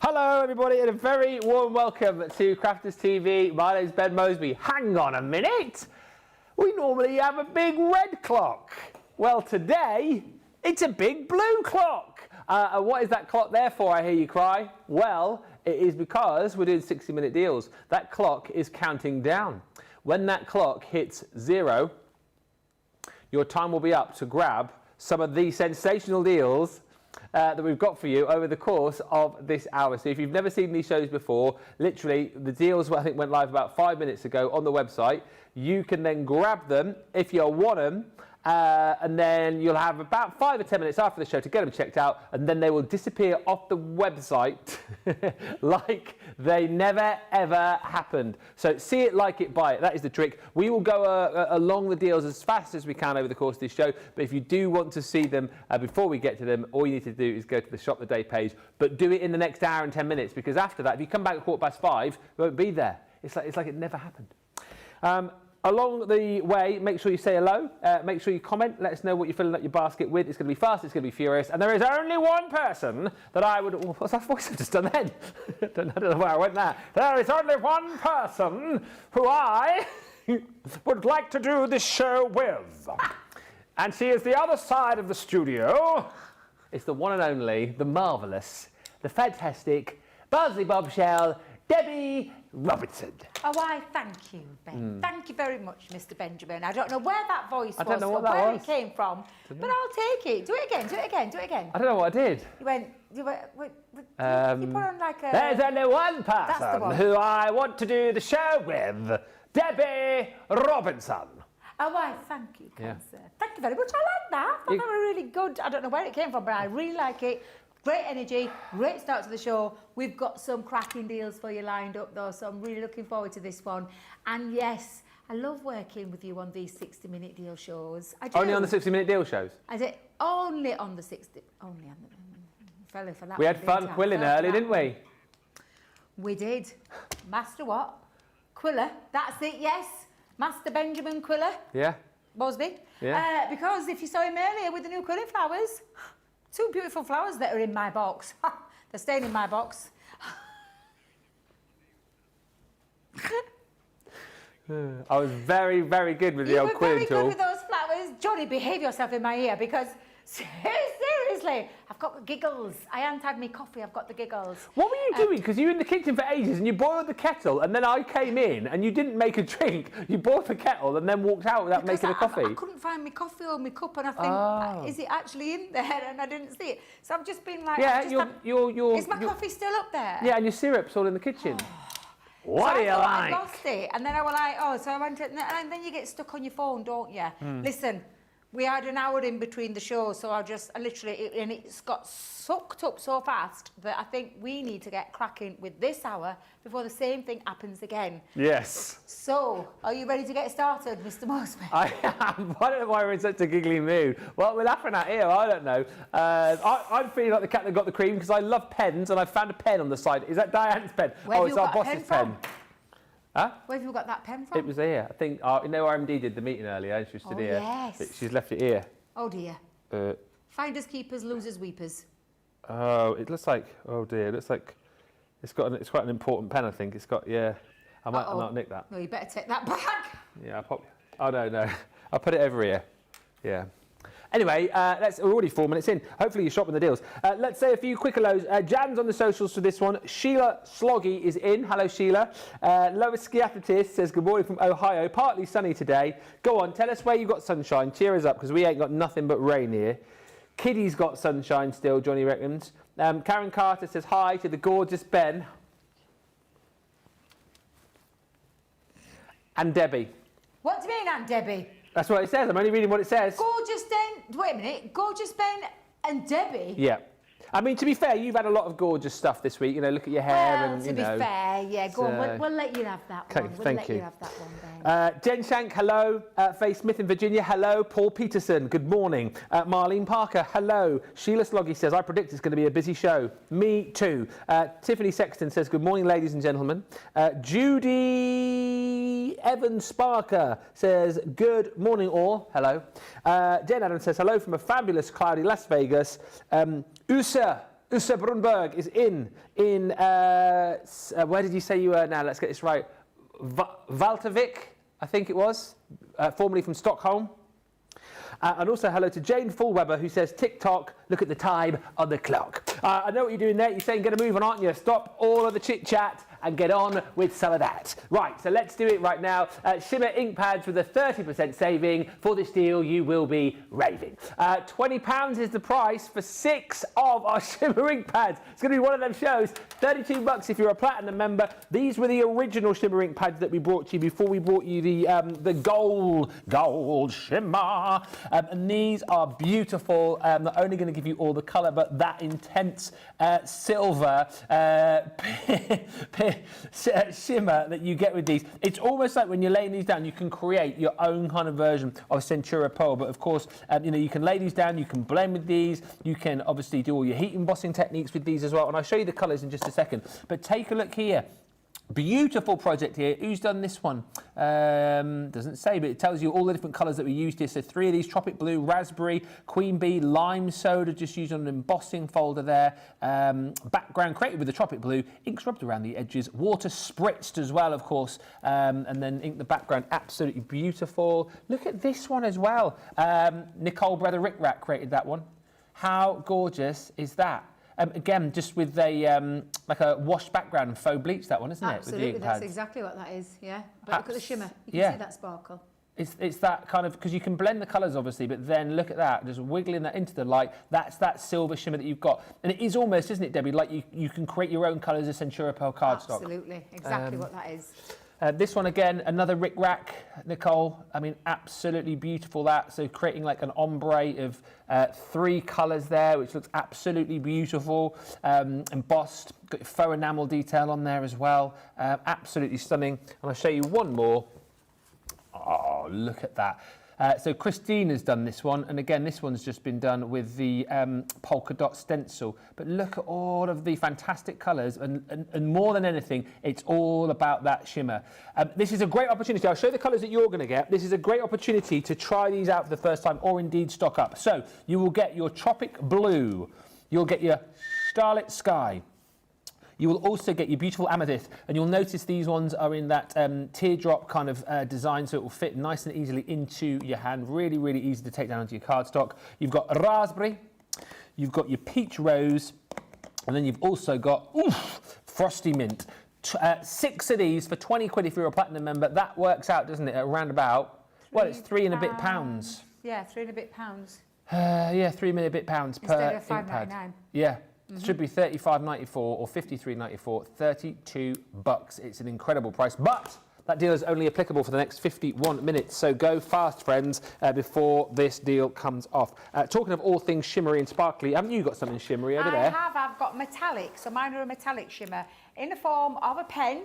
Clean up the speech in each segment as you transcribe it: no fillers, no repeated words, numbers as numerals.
Hello everybody and a very warm welcome to Crafters TV. My name's Ben Mosby. Hang on a minute. We normally have a big red clock. Well, today it's a big blue clock. And what is that clock there for, I hear you cry? Well, it is because we're doing 60-minute deals. That clock is counting down. When that clock hits 0, your time will be up to grab some of these sensational deals that we've got for you over the course of this hour. So if you've never seen these shows before, literally the deals I think went live about 5 minutes ago on the website. You can then grab them if you want them, and then you'll have about 5 or 10 minutes after the show to get them checked out, and then they will disappear off the website like they never ever happened. So see it, like it, buy it. That is the trick. We will go along the deals as fast as we can over the course of this show, but if you do want to see them before we get to them, all you need to do is go to the Shop the Day page, but do it in the next hour and 10 minutes, because after that, if you come back at 5:15, it won't be there. It's like it never happened. Along the way, make sure you say hello, make sure you comment, let us know what you're filling up your basket with. It's going to be fast, it's going to be furious, and there is only one person that I would... Oh, what's that voice I've just done then? I don't know where I went there. There is only one person who I would like to do this show with. And she is the other side of the studio. It's the one and only, the marvellous, the fantastic, Bosley Bombshell, Debbie Robinson. Oh, I thank you, Ben. Thank you very much, Mr. Benjamin. I don't know where that voice was, where it came from, but I'll take it. Do it again, do it again, do it again. I don't know what I did. You put on like a... There's only one person who I want to do the show with, Debbie Robinson. Oh, I thank you, Cancer. Thank you very much. I like that. I thought that was really good. I don't know where it came from, but I really like it. Great energy, great start to the show. We've got some cracking deals for you lined up though, so I'm really looking forward to this one. And yes, I love working with you on these 60-minute deal shows. I do. Only on the 60-minute deal shows? I did, only on the 60, only on the, fell for that. We had fun quilling early, didn't we? We did. Master what? Quiller, that's it, yes. Master Benjamin Quiller. Yeah. Bosby. Yeah. Because if you saw him earlier with the new quilling flowers, 2 beautiful flowers that are in my box. They're staying in my box. I was very, very good with the old quilling tool. You were very good with those flowers. Johnny, behave yourself in my ear, because seriously, I've got the giggles. I haven't had my coffee, I've got the giggles. What were you doing? Because you were in the kitchen for ages and you boiled the kettle, and then I came in and you didn't make a drink. You boiled the kettle and then walked out without making a coffee. I couldn't find my coffee or my cup, and I think, is it actually in there? And I didn't see it. So I've just been like, yeah, is my coffee still up there? Yeah, and your syrup's all in the kitchen. What do you like? I lost it, and then I was like, oh, so I went to, and then you get stuck on your phone, don't you? Listen. We had an hour in between the shows, so I literally, and it's got sucked up so fast that I think we need to get cracking with this hour before the same thing happens again. Yes. So, are you ready to get started, Mr. Mosby? I am. I don't know why we're in such a giggly mood. Well, we're laughing at here, I don't know. I'm feeling like the cat that got the cream, because I love pens, and I found a pen on the side. Is that Diane's pen? Where it's our boss's pen. Huh? Where have you got that pen from? It was here. I think, RMD did the meeting earlier, and she was stood here. Yes. She's left it here. Oh dear. Finders, keepers, losers, weepers. Oh, it looks like, oh dear, it looks like it's quite an important pen, I think. It's got, yeah. I might nick that. No, you better take that back. Yeah, oh no. I'll put it over here. Yeah. Anyway, we're already 4 minutes in. Hopefully you're shopping the deals. Let's say a few quick hellos. Jan's on the socials for this one. Sheila Sloggy is in. Hello, Sheila. Lois Skiathetis says, good morning from Ohio. Partly sunny today. Go on, tell us where you got sunshine. Cheer us up, because we ain't got nothing but rain here. Kiddy's got sunshine still, Johnny reckons. Karen Carter says hi to the gorgeous Ben. And Debbie. What do you mean, Aunt Debbie? That's what it says. I'm only reading what it says. Gorgeous Ben. Wait a minute. Gorgeous Ben and Debbie. Yeah. I mean, to be fair, you've had a lot of gorgeous stuff this week. You know, look at your hair and, you know. To be fair, yeah, go on. We'll let you have that one. We'll let you have that one, Ben. Jen Shank, hello. Faye Smith in Virginia, hello. Paul Peterson, good morning. Marlene Parker, hello. Sheila Sloggy says, I predict it's going to be a busy show. Me too. Tiffany Sexton says, good morning, ladies and gentlemen. Judy Evans Sparker says, good morning all. Hello. Jen Adams says, hello from a fabulous cloudy Las Vegas. Usa Usse Brunberg is in where did you say you were now? Let's get this right. Valtavik, I think it was, formerly from Stockholm. And also hello to Jane Fullweber, who says, TikTok, look at the time on the clock. I know what you're doing there. You're saying get a move on, aren't you? Stop all of the chit-chat and get on with some of that. Right, so let's do it right now. Shimmer ink pads with a 30% saving. For this deal, you will be raving. £20 is the price for 6 of our Shimmer ink pads. It's going to be one of them shows. $32 if you're a Platinum member. These were the original Shimmer ink pads that we brought to you before we brought you the gold Shimmer. And these are beautiful. Not only going to give you all the colour, but that intense silver shimmer that you get with these. It's almost like when you're laying these down, you can create your own kind of version of Centura Pearl. But of course, you know, you can lay these down, you can blend with these, you can obviously do all your heat embossing techniques with these as well. And I'll show you the colours in just a second. But take a look here. Beautiful project here. Who's done this one? Doesn't say, but it tells you all the different colours that we used here. So 3 of these: Tropic Blue, Raspberry, Queen Bee, Lime Soda, just used on an embossing folder there. Background created with the Tropic Blue, ink rubbed around the edges, water spritzed as well, of course, and then ink the background. Absolutely beautiful. Look at this one as well. Nicole Brother Rick Rack created that one. How gorgeous is that? Again, just with a like a washed background and faux bleach, that one, isn't it? Absolutely, with the that's exactly what that is, yeah. But look at the shimmer, you can see that sparkle. It's that kind of, because you can blend the colours obviously, but then look at that, just wiggling that into the light, that's that silver shimmer that you've got. And it is almost, isn't it, Debbie, like you can create your own colours of Centura Pearl cardstock. Absolutely, exactly what that is. This one again, another Rick Rack, Nicole. I mean, absolutely beautiful that. So creating like an ombre of 3 colours there, which looks absolutely beautiful. Embossed, got your faux enamel detail on there as well. Absolutely stunning. And I'll show you one more. Oh, look at that. So Christina's done this one, and again, this one's just been done with the polka dot stencil. But look at all of the fantastic colours, and more than anything, it's all about that shimmer. This is a great opportunity. I'll show you the colours that you're going to get. This is a great opportunity to try these out for the first time, or indeed stock up. So you will get your Tropic Blue, you'll get your Starlit Sky. You will also get your beautiful amethyst, and you'll notice these ones are in that teardrop kind of design, so it will fit nice and easily into your hand. Really, really easy to take down onto your cardstock. You've got raspberry, you've got your peach rose, and then you've also got frosty mint. 6 of these for 20 quid if you're a Platinum member. That works out, doesn't it, around about, well, it's £3 and a bit pounds. Yeah, £3 and a bit pounds. Yeah, £3 and a bit pounds per instead of £5.99. Yeah. Should be $35.94 or $53.94, $32. It's an incredible price, but that deal is only applicable for the next 51 minutes. So go fast, friends, before this deal comes off. Talking of all things shimmery and sparkly, haven't you got something shimmery over there? I've got metallic. So mine are a metallic shimmer in the form of a pen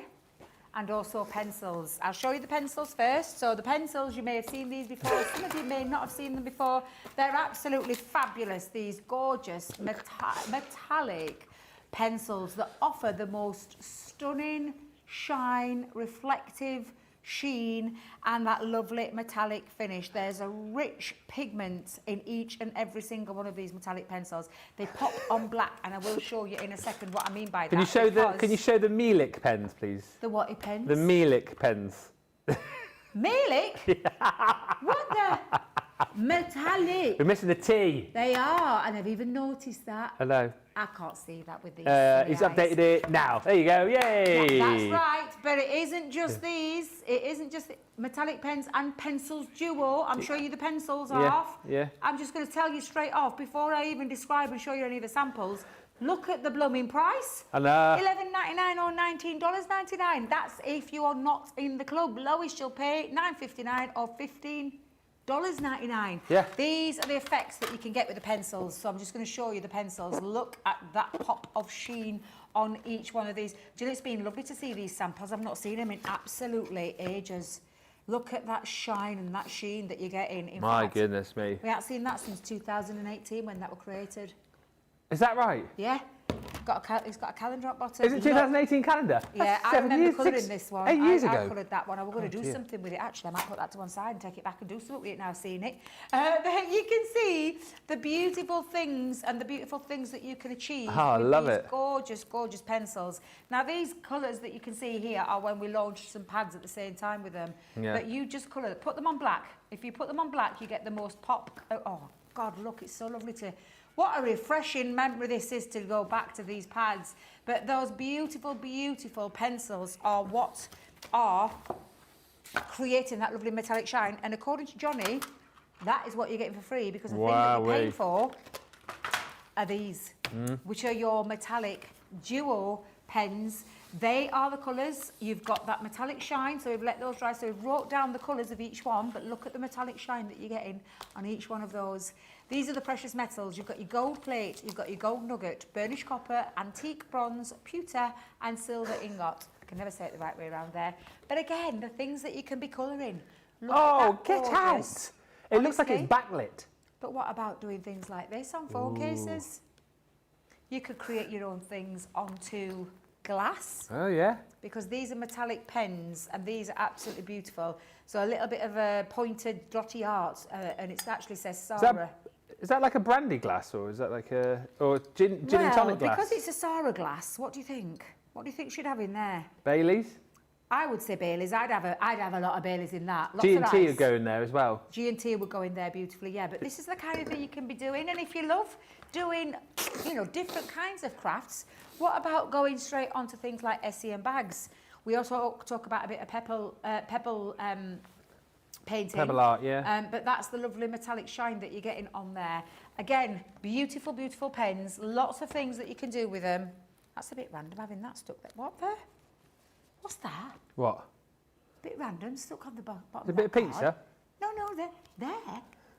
and also pencils. I'll show you the pencils first. So the pencils, you may have seen these before. Some of you may not have seen them before. They're absolutely fabulous, these gorgeous metallic pencils that offer the most stunning shine, reflective sheen, and that lovely metallic finish. There's a rich pigment in each and every single one of these metallic pencils. They pop on black, and I will show you in a second what I mean by that. Can you show the Melik pens, please? The what pens? The Melik pens. Melik? Yeah. What the? Metallic. We're missing the T. They are, and I've even noticed that. Hello. I can't see that with these. He's updated it now. There you go. Yay! Yeah, that's right. But it isn't just these. It isn't just metallic pens and pencils duo. I'm showing you the pencils off. Yeah. I'm just going to tell you straight off before I even describe and show you any of the samples. Look at the blooming price. $11.99 or $19.99. That's if you are not in the club. Lowest you'll pay $9.59 or $15.99. Yeah. These are the effects that you can get with the pencils. So I'm just going to show you the pencils. Look at that pop of sheen on each one of these. Do you know, it's been lovely to see these samples. I've not seen them in absolutely ages. Look at that shine and that sheen that you're getting. In My fact, goodness me. We haven't seen that since 2018 when that were created. Is that right? Yeah. It's got a calendar at bottom. Is it 2018 calendar? Yeah, That's I 7 remember years, colouring this one. 8 years I ago. coloured that one. I was going to do dear. something with it, actually. I might put that to one side and take it back and do something with it now, seeing it. You can see the beautiful things and the beautiful things that you can achieve Oh, I with love these it. gorgeous, gorgeous pencils. Now, these colours that you can see here are when we launched some pads at the same time with them. Yeah. But you just colour, put them on black. If you put them on black, you get the most pop. Oh, God, look, it's so lovely to... What a refreshing memory this is to go back to these pads. But those beautiful, beautiful pencils are what are creating that lovely metallic shine. And according to Johnny, that is what you're getting for free, because the thing that you're paying for are these, which are your metallic duo pens. They are the colours. You've got that metallic shine, so we've let those dry. So we've wrote down the colours of each one, but look at the metallic shine that you're getting on each one of those. These are the precious metals. You've got your gold plate, you've got your gold nugget, burnished copper, antique bronze, pewter and silver ingot. I can never say it the right way around there. But again, the things that you can be colouring. Look at that, Get gorgeous. out! It looks like it's Honestly. backlit. But what about doing things like this on phone cases? You could create your own things onto glass, Oh, yeah. because these are metallic pens and these are absolutely beautiful. So a little bit of a pointed dotty art, and it actually says Sarah. Is that like a brandy glass, or is that like a gin and tonic glass? Because it's a Sarah glass, what do you think? What do you think she'd have in there? Baileys? I would say Baileys. I'd have a lot of Baileys in that. Lots G of and T ice. would go in there as well. G&T would go in there beautifully, yeah. But this is the kind of thing you can be doing. And if you love doing, different kinds of crafts, what about going straight onto things like SEM bags? We also talk about a bit of pebble painting. Pebble art, yeah. But that's the lovely metallic shine that you're getting on there. Again, beautiful, beautiful pens. Lots of things that you can do with them. That's a bit random having that stuck there. What there? What's that? What? A bit random, stuck on the bottom. A bit of pizza? No, there.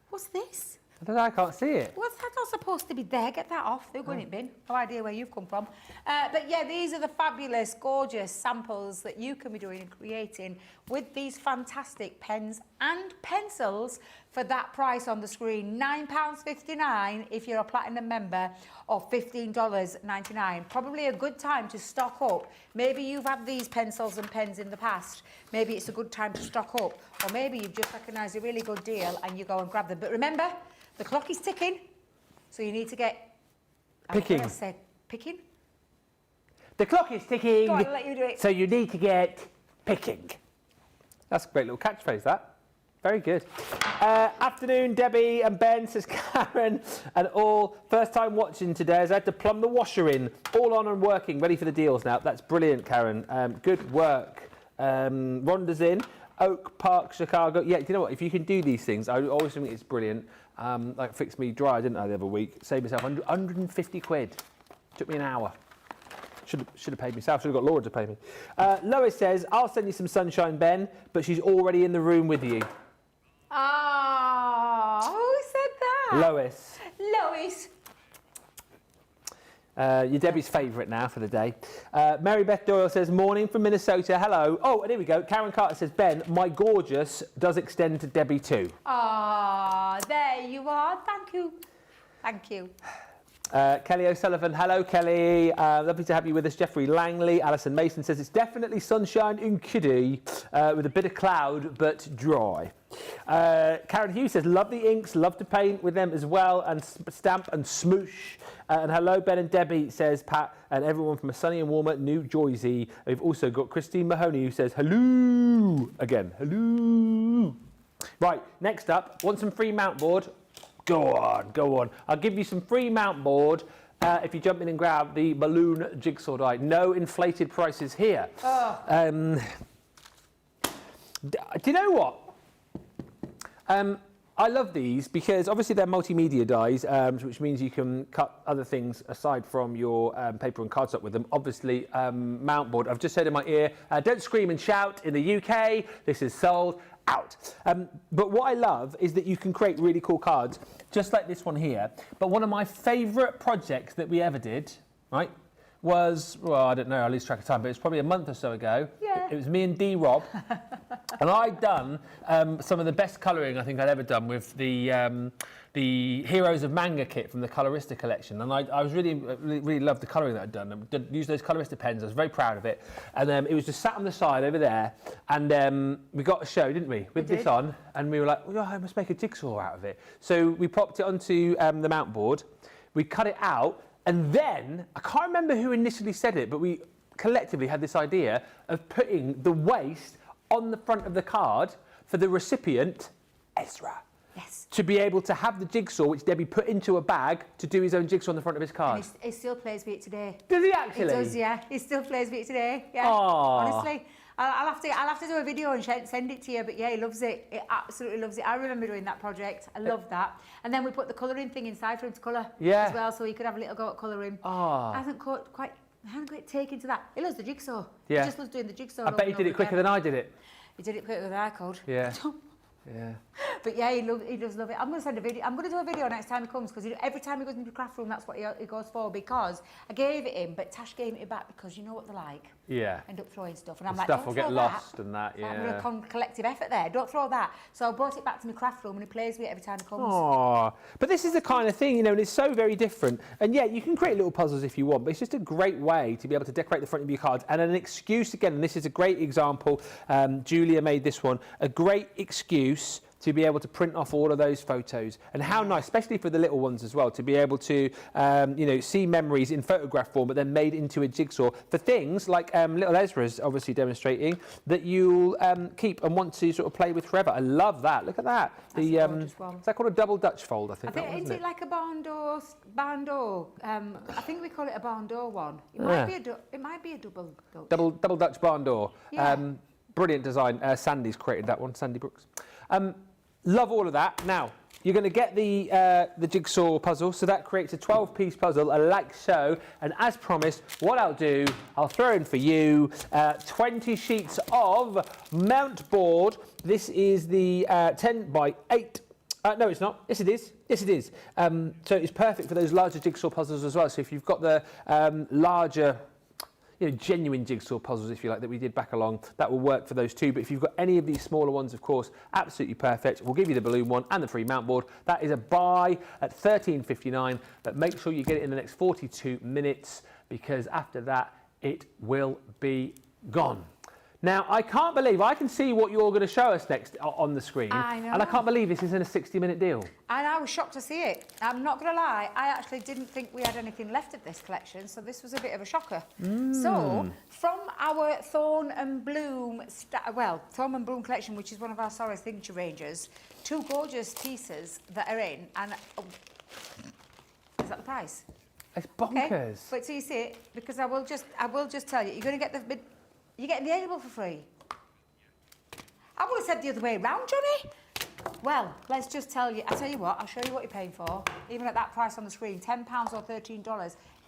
What's this? I don't know, I can't see it. What's that not supposed to be there? Get that off. They're going in bin. No idea where you've come from. But yeah, these are the fabulous, gorgeous samples that you can be doing and creating with these fantastic pens and pencils for that price on the screen. £9.59 if you're a platinum member, or $15.99. Probably a good time to stock up. Maybe you've had these pencils and pens in the past. Maybe it's a good time to stock up. Or maybe you've just recognised a really good deal and you go and grab them. But remember, the clock is ticking, so you need to get... Picking. I said picking? The clock is ticking, Go on, I'll let you do it. so you need to get picking. That's a great little catchphrase, that. Very good. Afternoon, Debbie and Ben, says Karen, and all. First time watching today, as I had to plumb the washer in. All on and working, ready for the deals now. That's brilliant, Karen. Good work. Rhonda's in. Oak Park, Chicago. Yeah, do you know what? If you can do these things, I always think it's brilliant. Like Fix Me Dry, didn't I, the other week? Saved myself 150 quid. Took me an hour. Should have paid myself. Should have got Laura to pay me. Lois says, I'll send you some sunshine, Ben, but she's already in the room with you. Oh, who said that? Lois. Lois. You're Debbie's favourite now for the day. Mary Beth Doyle says, morning from Minnesota. Hello. Oh, and here we go. Karen Carter says, Ben, my gorgeous does extend to Debbie too. Ah, there you are. Thank you. Thank you. Kelly O'Sullivan, hello Kelly, lovely to have you with us. Jeffrey Langley, Alison Mason says it's definitely sunshine in Kiddy with a bit of cloud but dry. Karen Hughes says love the inks, love to paint with them as well and stamp and smoosh. And hello Ben and Debbie, says Pat, and everyone from a sunny and warmer New Jersey. We've also got Christine Mahoney who says hello again, hello. Right, next up, want some free mount board? Go on. I'll give you some free mount board if you jump in and grab the balloon jigsaw die. No inflated prices here. Do you know what? I love these because obviously they're multimedia dies, which means you can cut other things aside from your paper and cardstock with them. Obviously, mount board. I've just said in my ear, don't scream and shout in the UK. This is sold out. But what I love is that you can create really cool cards, just like this one here. But one of my favourite projects that we ever did, right, was, well, I don't know, I lose track of time, but it's probably a month or so ago. Yeah. It was me and D-Rob. And I'd done some of the best colouring I think I'd ever done with the Heroes of Manga kit from the Colorista collection, and I was really loved the colouring that I'd done. I used those Colorista pens. I was very proud of it, and it was just sat on the side over there, and we got a show, didn't we, with this on, and we were like, oh, I must make a jigsaw out of it. So we popped it onto the mount board, we cut it out, and then I can't remember who initially said it, but we collectively had this idea of putting the waist on the front of the card for the recipient, Ezra. Yes. To be able to have the jigsaw, which Debbie put into a bag, to do his own jigsaw on the front of his card. And he still plays with it today. Does he actually? He does, yeah. He still plays with it today. Yeah. Aww. Honestly, I'll have to do a video and send it to you. But yeah, he loves it. He absolutely loves it. I remember doing that project. I love that. And then we put the colouring thing inside for him to colour as well, so he could have a little go at colouring. Oh. I haven't quite taken to that. He loves the jigsaw. Yeah. He just loves doing the jigsaw. I bet he did it quicker than I did it. He did it quicker than I could. Yeah. Yeah. But yeah, he does love it. I'm going to send a video. I'm going to do a video next time he comes, because every time he goes into the craft room, that's what he goes for, because I gave it him, but Tash gave it back because you know what they're like. Yeah. End up throwing stuff. And I'm like, Stuff don't will throw get lost that. and that, yeah. Like, we're a collective effort there. Don't throw that. So I brought it back to my craft room and he plays with it every time he comes. Aww. But this is the kind of thing, and it's so very different. And yeah, you can create little puzzles if you want, but it's just a great way to be able to decorate the front of your cards, and an excuse, again, and this is a great example, Julia made this one, a great excuse to be able to print off all of those photos. And how nice, especially for the little ones as well, to be able to see memories in photograph form, but then made into a jigsaw for things like little Ezra's obviously demonstrating, that you'll keep and want to sort of play with forever. I love that. Look at that. That's a gorgeous one. Is that called a double Dutch fold? I think. Isn't it like a barn door? I think we call it a barn door one. It might be a double Dutch. Double Dutch barn door. Yeah. Brilliant design. Sandy's created that one. Sandy Brooks. Love all of that. Now, you're going to get the jigsaw puzzle, so that creates a 12-piece puzzle, like so. And as promised, what I'll do, I'll throw in for you 20 sheets of mount board. This is the 10 by 8. No, it's not. Yes, it is. Yes, it is. So it's perfect for those larger jigsaw puzzles as well. So if you've got the larger, genuine jigsaw puzzles, if you like, that we did back along, that will work for those too. But if you've got any of these smaller ones, of course, absolutely perfect. We'll give you the balloon one and the free mount board. That is a buy at $13.59, but make sure you get it in the next 42 minutes, because after that, it will be gone. Now, I can't believe, I can see what you're going to show us next on the screen. I know. And I can't believe this isn't a 60-minute deal. And I was shocked to see it. I'm not going to lie, I actually didn't think we had anything left of this collection, so this was a bit of a shocker. So, from our Thorn and Bloom, Thorn and Bloom collection, which is one of our Sorry signature ranges, 2 gorgeous pieces that are in, and is that the price? It's bonkers. Okay. Wait till you see it, because I will just tell you, you're going to get you're getting the edible for free. I would have said the other way around, Johnny. Well, let's just tell you. I'll tell you what. I'll show you what you're paying for. Even at that price on the screen, £10 or $13.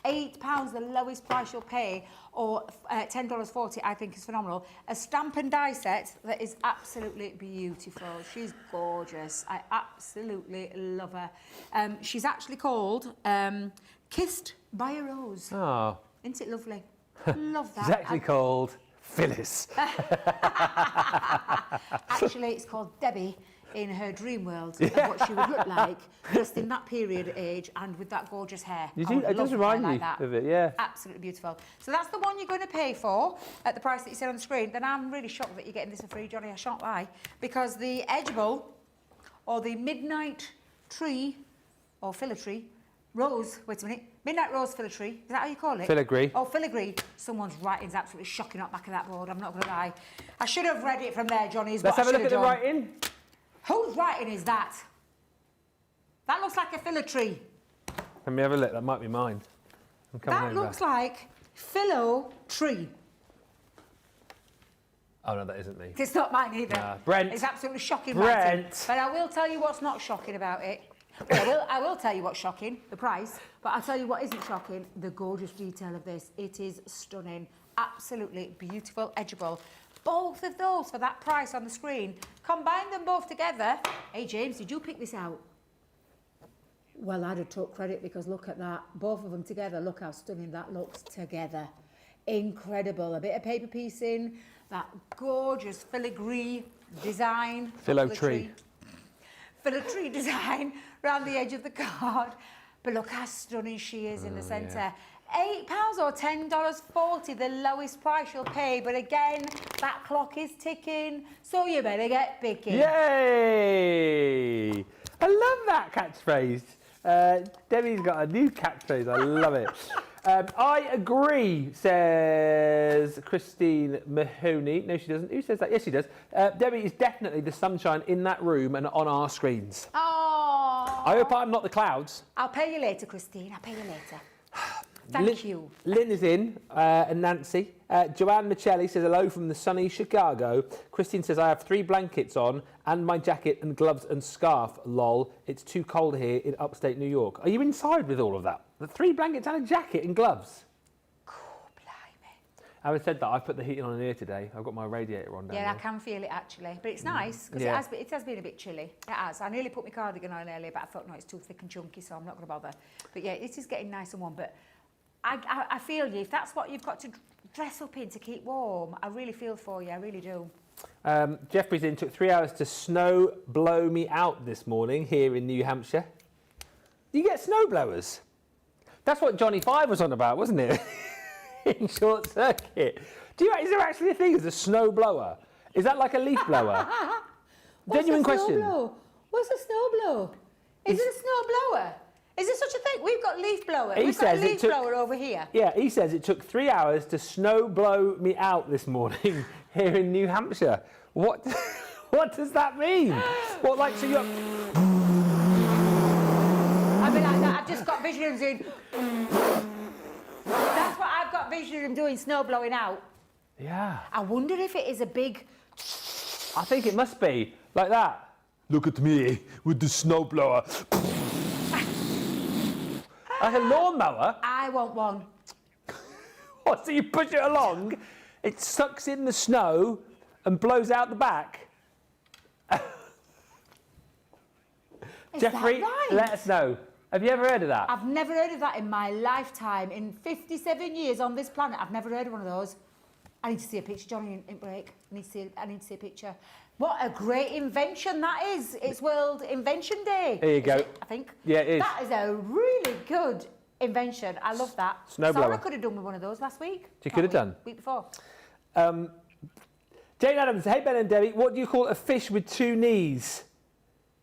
£8, the lowest price you'll pay, or $10.40, I think is phenomenal. A stamp and die set that is absolutely beautiful. She's gorgeous. I absolutely love her. She's actually called Kissed by a Rose. Oh. Isn't it lovely? Love that. It's actually called Phyllis. Actually, it's called Debbie in her dream world of what she would look like just in that period of age and with that gorgeous hair. It does remind me of it, yeah. Absolutely beautiful. So that's the one you're going to pay for at the price that you see on the screen. Then I'm really shocked that you're getting this for free, Johnny. I shan't lie. Because the Edgeable, or the Midnight Tree, or Filigree, Rose, wait a minute, Midnight Rose Filigree, is that how you call it? Filigree. Oh, filigree. Someone's writing's absolutely shocking up back of that board, I'm not going to lie. I should have read it from there, Johnny, is Let's what have I a look should at the have done. writing. Whose writing is that? That looks like a filigree. Let me have a look, that might be mine. I'm coming That over. looks like philo tree. Oh no, that isn't me. It's not mine either. Nah. Brent. It's absolutely shocking Brent. writing. But I will tell you what's not shocking about it. Well, I will tell you what's shocking, the price, but I'll tell you what isn't shocking, the gorgeous detail of this. It is stunning, absolutely beautiful, edgeable. Both of those for that price on the screen. Combine them both together. Hey, James, did you pick this out? Well, I'd have took credit, because look at that. Both of them together, look how stunning that looks together. Incredible. A bit of paper piecing, that gorgeous filigree design. Filotree design around the edge of the card. But look how stunning she is in the centre. £8 or $10.40, the lowest price you'll pay. But again, that clock is ticking, so you better get picking. Yay! I love that catchphrase. Debbie's got a new catchphrase. I love it. I agree, says Christine Mahoney. No, she doesn't. Who says that? Yes, she does. Debbie is definitely the sunshine in that room and on our screens. Oh. I hope I'm not the clouds. I'll pay you later, Christine. I'll pay you later. Thank you. Lynn is in, and Nancy. Joanne Michelli says hello from the sunny Chicago. Christine says, I have 3 blankets on and my jacket and gloves and scarf. Lol, it's too cold here in upstate New York. Are you inside with all of that? The 3 blankets and a jacket and gloves? Cool, blimey. Having said that, I've put the heating on in here today. I've got my radiator on down Yeah, there. I can feel it actually. But it's nice, because it has been a bit chilly. It has. I nearly put my cardigan on earlier, but I thought, no, it's too thick and chunky, so I'm not going to bother. But yeah, it is getting nice and warm. But I feel you. If that's what you've got to dress up in to keep warm, I really feel for you. I really do. Jeffrey's in. Took 3 hours to snow blow me out this morning here in New Hampshire. You get snow blowers. That's what Johnny 5 was on about, wasn't it? In Short Circuit. Is there actually a thing as a snow blower? Is that like a leaf blower? Genuine question. What's a snow blow? Is it a snow blower? Is there such a thing? We've got leaf blower. He We've got a says it leaf took- blower over here. Yeah, he says it took 3 hours to snow blow me out this morning here in New Hampshire. What? What does that mean? What, like, so you're... I mean, like that. I've just got visions in. That's what I've got visions of doing, snow blowing out. Yeah. I wonder if it is a big... I think it must be like that. Look at me with the snow blower. Like a lawnmower. I want one. What, so you push it along, it sucks in the snow and blows out the back? Is Jeffrey, that right? let us know. Have you ever heard of that? I've never heard of that in my lifetime. In 57 years on this planet, I've never heard of one of those. I need to see a picture, Johnny, in break. I need to see a picture. What a great invention that is. It's World Invention Day. There you go. I think. Yeah, it is. That is a really good invention. I love that. Snowblower. Sarah could have done with one of those last week. She could have done. Week before. Jane Adams, hey Ben and Debbie, what do you call a fish with 2 knees?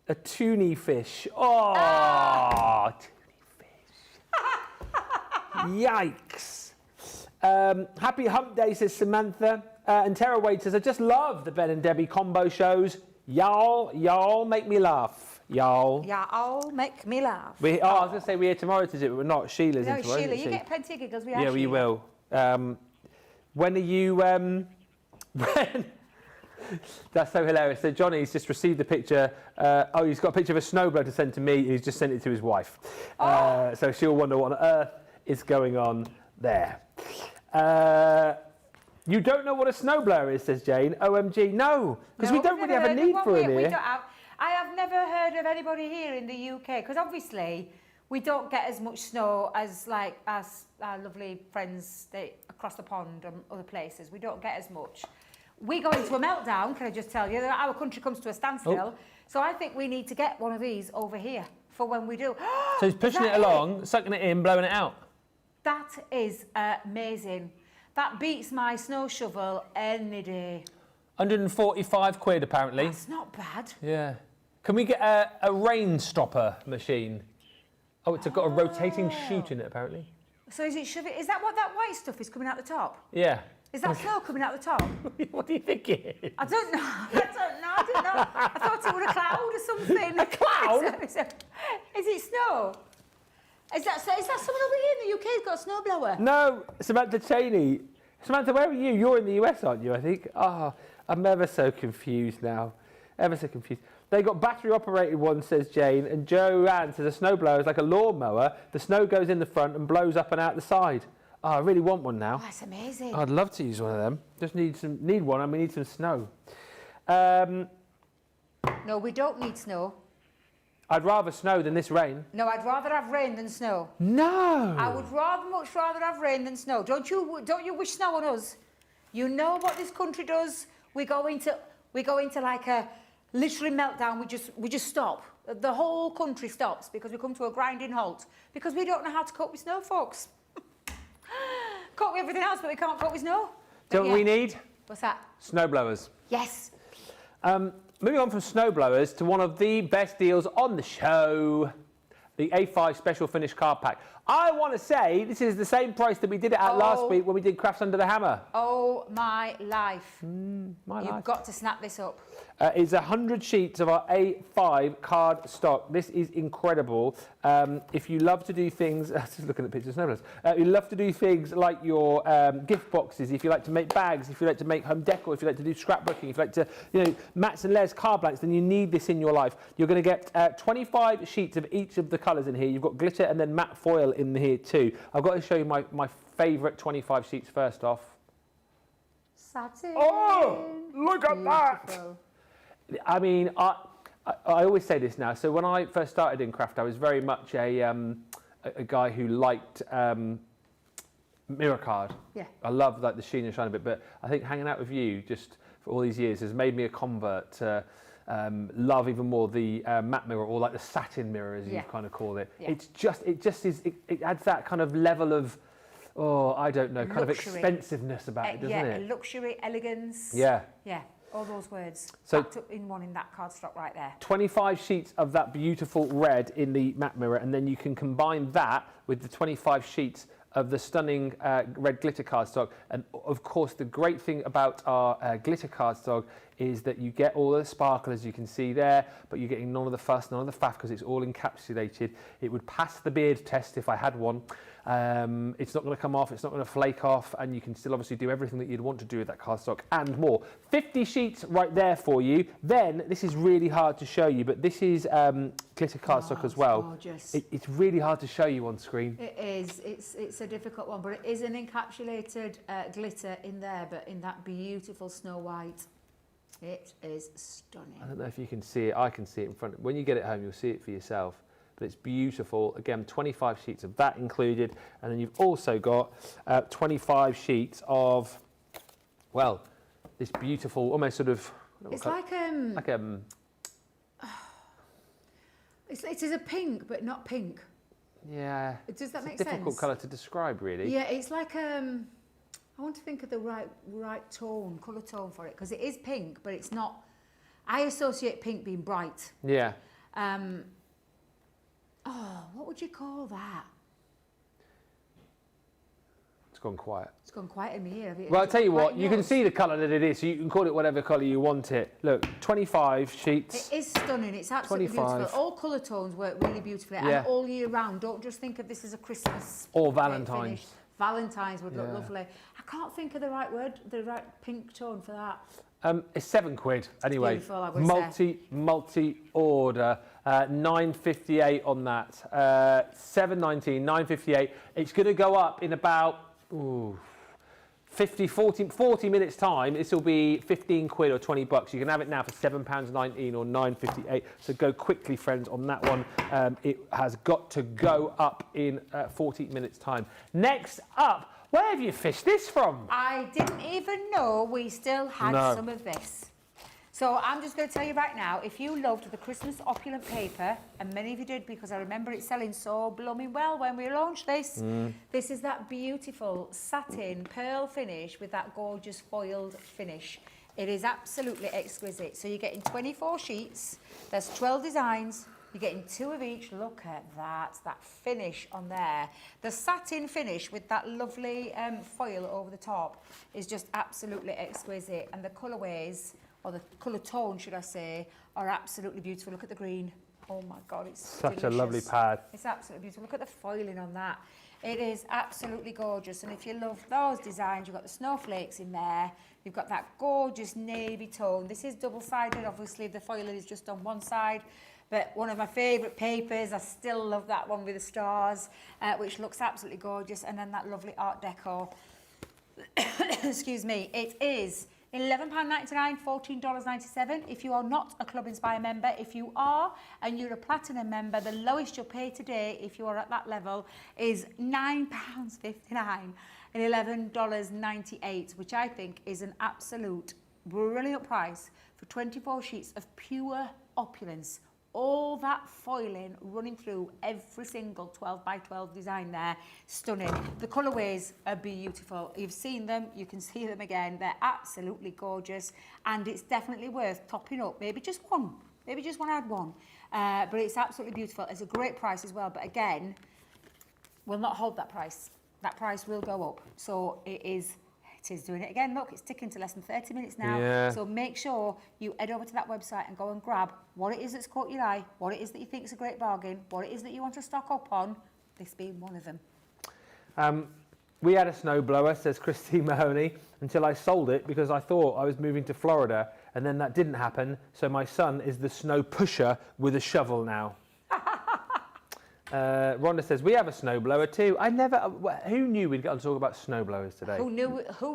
A toonie fish. Oh, toonie fish. Yikes. Happy hump day, says Samantha. And Tara Wade says, I just love the Ben and Debbie combo shows. Y'all make me laugh. Y'all. Y'all make me laugh. I was going to say we're here tomorrow to do it, but we're not. Sheila's No, in tomorrow. Sheila, isn't you she? get plenty of giggles. Yeah, we will. When are you... when... That's so hilarious. So Johnny's just received a picture. He's got a picture of a snowblower to send to me. He's just sent it to his wife. So she'll wonder what on earth is going on there. You don't know what a snowblower is, says Jane. OMG, no, because we don't really have a need for it here. I have never heard of anybody here in the UK, because obviously we don't get as much snow as like our lovely friends across the pond and other places. We don't get as much. We go into a meltdown, can I just tell you? Our country comes to a standstill. So I think we need to get one of these over here for when we do. So he's pushing it along, sucking it in, blowing it out. That is amazing. That beats my snow shovel any day. 145 quid, apparently. That's not bad. Yeah. Can we get a rain stopper machine? Oh, it's got a rotating chute in it, apparently. So is that what that white stuff is coming out the top? Yeah. Is that snow coming out the top? What do you think it is? I don't know. I didn't know. I thought it was a cloud or something. A cloud? Is it snow? Is that someone over here in the UK who's got a snowblower? No, Samantha Cheney. Samantha, where are you? You're in the US, aren't you, I think? I'm ever so confused now. Ever so confused. They got battery-operated ones, says Jane, and Joanne says a snowblower is like a lawnmower. The snow goes in the front and blows up and out the side. Oh, I really want one now. Oh, that's amazing. I'd love to use one of them. Just need one, and we need some snow. No, we don't need snow. I'd rather snow than this rain. No, I'd rather have rain than snow. No. I would much rather have rain than snow. Don't you wish snow on us? You know what this country does? We go into like a literally meltdown. We just stop. The whole country stops because we come to a grinding halt because we don't know how to cope with snow, folks. Cope with everything else, but we can't cope with snow. Do you know what we need? What's that? Snow blowers. Yes. Moving on from snow blowers to one of the best deals on the show, the A5 Special Finish Card Pack. I want to say this is the same price that we did it at last week when we did Crafts Under the Hammer. Oh, my life. You've got to snap this up. It's 100 sheets of our A5 card stock. This is incredible. If you love to do things, just looking at pictures of snowblowers. You love to do things like your gift boxes, if you like to make bags, if you like to make home decor, if you like to do scrapbooking, if you like to, mats and layers, card blanks, then you need this in your life. You're going to get 25 sheets of each of the colours in here. You've got glitter and then matte foil in here too. I've got to show you my favourite 25 sheets first off. Satin. Oh, look at that! I mean, I always say this now. So when I first started in craft, I was very much a guy who liked mirror card. Yeah. I love like the sheen and shine of it, but I think hanging out with you just for all these years has made me a convert to love even more the matte mirror, or like the satin mirror, as you kind of call it. Yeah. It adds that kind of level of, I don't know, kind luxury. Of expensiveness about it, doesn't it? Yeah, luxury, elegance. Yeah. Yeah. All those words so packed up in one in that cardstock right there. 25 sheets of that beautiful red in the matte mirror, and then you can combine that with the 25 sheets of the stunning red glitter cardstock. And of course, the great thing about our glitter cardstock is that you get all the sparkle, as you can see there, but you're getting none of the fuss, none of the faff, because it's all encapsulated. It would pass the beard test if I had one. It's not going to come off, it's not going to flake off, and you can still obviously do everything that you'd want to do with that cardstock and more. 50 sheets right there for you. Then, this is really hard to show you, but this is glitter cardstock as well. Gorgeous. It's really hard to show you on screen. It is. It's a difficult one, but it is an encapsulated glitter in there, but in that beautiful snow white. It is stunning. I don't know if you can see it. I can see it in front. When you get it home, you'll see it for yourself. But it's beautiful. Again, 25 sheets of that included. And then you've also got 25 sheets of, well, this beautiful, almost sort of... It's like it is a pink, but not pink. Yeah. Does that make sense? It's a difficult colour to describe, really. Yeah, it's like, I want to think of the right tone, colour tone for it, because it is pink, but it's not... I associate pink being bright. Yeah. What would you call that? It's gone quiet. It's gone quiet in my ear. Well, I'll tell you what, you can see the colour that it is, so you can call it whatever colour you want it. Look, 25 sheets. It is stunning. It's absolutely 25. beautiful. All colour tones work really beautifully, Yeah. and all year round. Don't just think of this as a Christmas Or Valentine's. finish. Valentine's would look lovely. I can't think of the right word, the right pink tone for that. It's £7 anyway. Beautiful, I would say. Multi order, £9.58 on that. £7.19, £9.58. It's going to go up in about 40 minutes time. This will be £15 or $20. You can have it now for £7.19 or £9.58. So go quickly, friends, on that one. It has got to go up in 40 minutes time. Next up, where have you fished this from? I didn't even know we still had some of this. So I'm just going to tell you right now, if you loved the Christmas opulent paper, and many of you did because I remember it selling so blooming well when we launched this, this is that beautiful satin pearl finish with that gorgeous foiled finish. It is absolutely exquisite. So you're getting 24 sheets, there's 12 designs, you're getting 2 of each. Look at that finish on there. The satin finish with that lovely foil over the top is just absolutely exquisite. And the colourways, or the colour tone, should I say, are absolutely beautiful. Look at the green. Oh my God, it's such delicious. a lovely pad. It's absolutely beautiful. Look at the foiling on that. It is absolutely gorgeous. And if you love those designs, you've got the snowflakes in there. You've got that gorgeous navy tone. This is double-sided. Obviously, the foiling is just on one side. But one of my favourite papers, I still love that one with the stars, which looks absolutely gorgeous. And then that lovely Art Deco. Excuse me. It is £11.99, $14.97 if you are not a Club Inspire member. If you are and you're a Platinum member, the lowest you'll pay today if you are at that level is £9.59. and $11.98, which I think is an absolute brilliant price for 24 sheets of pure Opulence. All that foiling running through every single 12 by 12 design there. Stunning. The colourways are beautiful. You've seen them, you can see them again. They're absolutely gorgeous, and it's definitely worth topping up. Maybe just one. Maybe just want to add one. But it's absolutely beautiful. It's a great price as well. But again, will not hold that price. That price will go up. So it is doing it again. Look, it's ticking to less than 30 minutes now. Yeah. So make sure you head over to that website and go and grab what it is that's caught your eye, what it is that you think is a great bargain, what it is that you want to stock up on, this being one of them. We had a snowblower, says Christine Mahoney, until I sold it because I thought I was moving to Florida, and then that didn't happen. So my son is the snow pusher with a shovel now. Rhonda says, we have a snowblower too. Who knew we'd get on to talk about snowblowers today? Who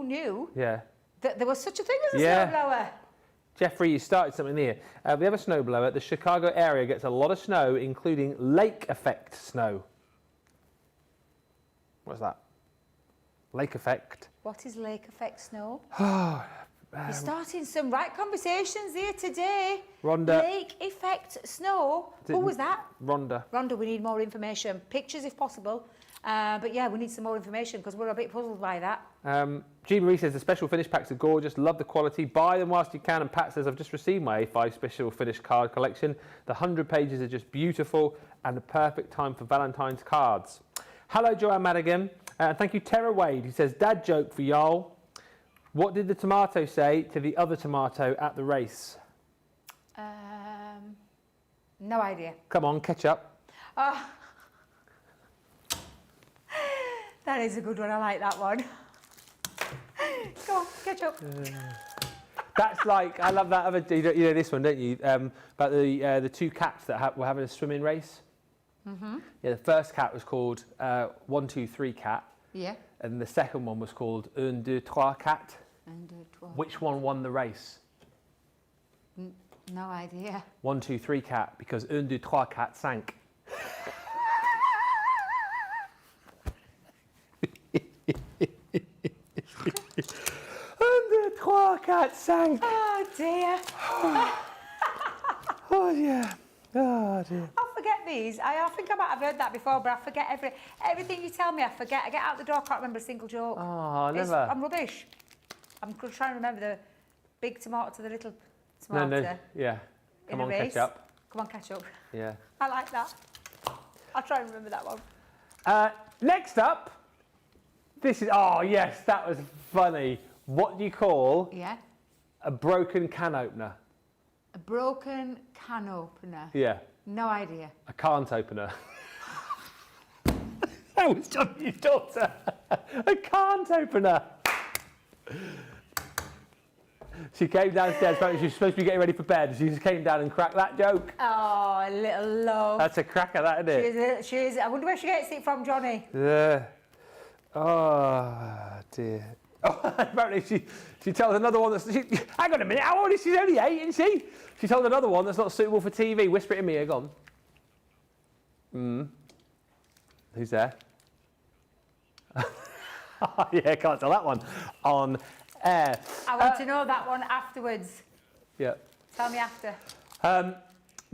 knew Yeah. that there was such a thing as a snowblower? Jeffrey, you started something here. We have a snowblower. The Chicago area gets a lot of snow, including lake effect snow. What's that? Lake effect. What is lake effect snow? You're starting some right conversations here today. Rhonda. Lake effect snow. Who was that? Rhonda. Rhonda, we need more information. Pictures if possible. But yeah, we need some more information because we're a bit puzzled by that. Jean Marie says the special finish packs are gorgeous. Love the quality. Buy them whilst you can. And Pat says, I've just received my A5 special finish card collection. The 100 pages are just beautiful and the perfect time for Valentine's cards. Hello, Joanne Madigan. Thank you, Tara Wade. He says, dad joke for y'all. What did the tomato say to the other tomato at the race? No idea. Come on, catch up. That is a good one. I like that one. Go on, catch up. That's like, I love that other, you know this one, don't you? About the two cats that were having a swimming race. Mm-hmm. Yeah, the first cat was called 1, 2, 3 cat. Yeah. And the second one was called 1, 2, 3 cat. Which one won the race? No idea. 1, 2, 3 cat, because 1, 2, 3 cat sank. 1, 2, 3 cat sank. Oh dear. Oh yeah. Oh dear. I forget these. I think I might have heard that before, but I forget everything you tell me. I forget. I get out the door, I can't remember a single joke. Oh, never. I'm rubbish. I'm trying to remember the big tomato to the little tomato. No, yeah. Come on, catch up. Come on, catch up. Yeah. I like that. I'll try and remember that one. Next up, this is, oh yes, that was funny. What do you call a broken can opener? A broken can opener? Yeah. No idea. A can't opener. That was Johnny's daughter. A can't opener. She came downstairs, apparently she was supposed to be getting ready for bed. She just came down and cracked that joke. Oh, little love. That's a cracker, that, isn't it? She is. I wonder where she gets it from, Johnny. Yeah. Oh, dear. Oh, apparently she told another one that's... hang on a minute, how old is she? She's only 8, isn't she? She told another one that's not suitable for TV. Whisper it in my ear, go on. Who's there? Yeah, can't tell that one on air. I want to know that one afterwards. Yeah. Tell me after.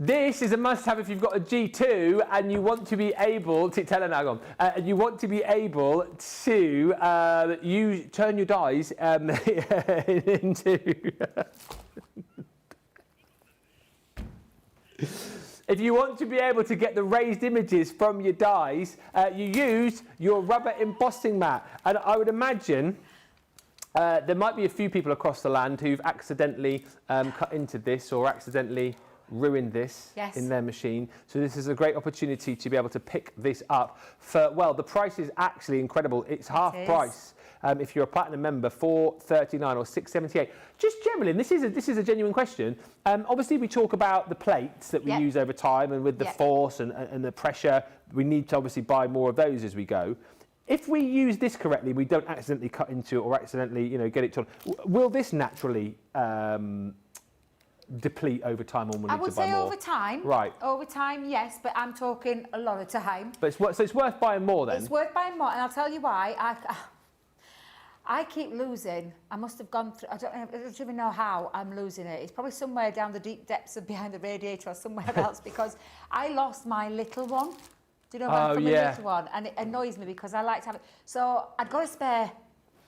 This is a must-have if you've got a G2 and you want to be able to tell her now. Go on. And you want to be able to you turn your dies into. If you want to be able to get the raised images from your dies, you use your rubber embossing mat. And I would imagine there might be a few people across the land who've accidentally cut into this or accidentally ruined this in their machine. So this is a great opportunity to be able to pick this up for, well, the price is actually incredible. It's half price. If you're a platinum member, $4.39 or $6.78. Just generally, and this is a genuine question. Obviously, we talk about the plates that we use over time, and with the force and the pressure, we need to obviously buy more of those as we go. If we use this correctly, we don't accidentally cut into it or accidentally, get it torn. Will this naturally deplete over time, or will we need to buy more? I would say over time. Right. Over time, yes, but I'm talking a lot of time. But so it's worth buying more then? It's worth buying more, and I'll tell you why. I keep losing. I must have gone through, I don't even know how I'm losing it. It's probably somewhere down the deep depths of behind the radiator or somewhere else, because I lost my little one. Do you know about my little one? And it annoys me because I like to have it. So I'd got a spare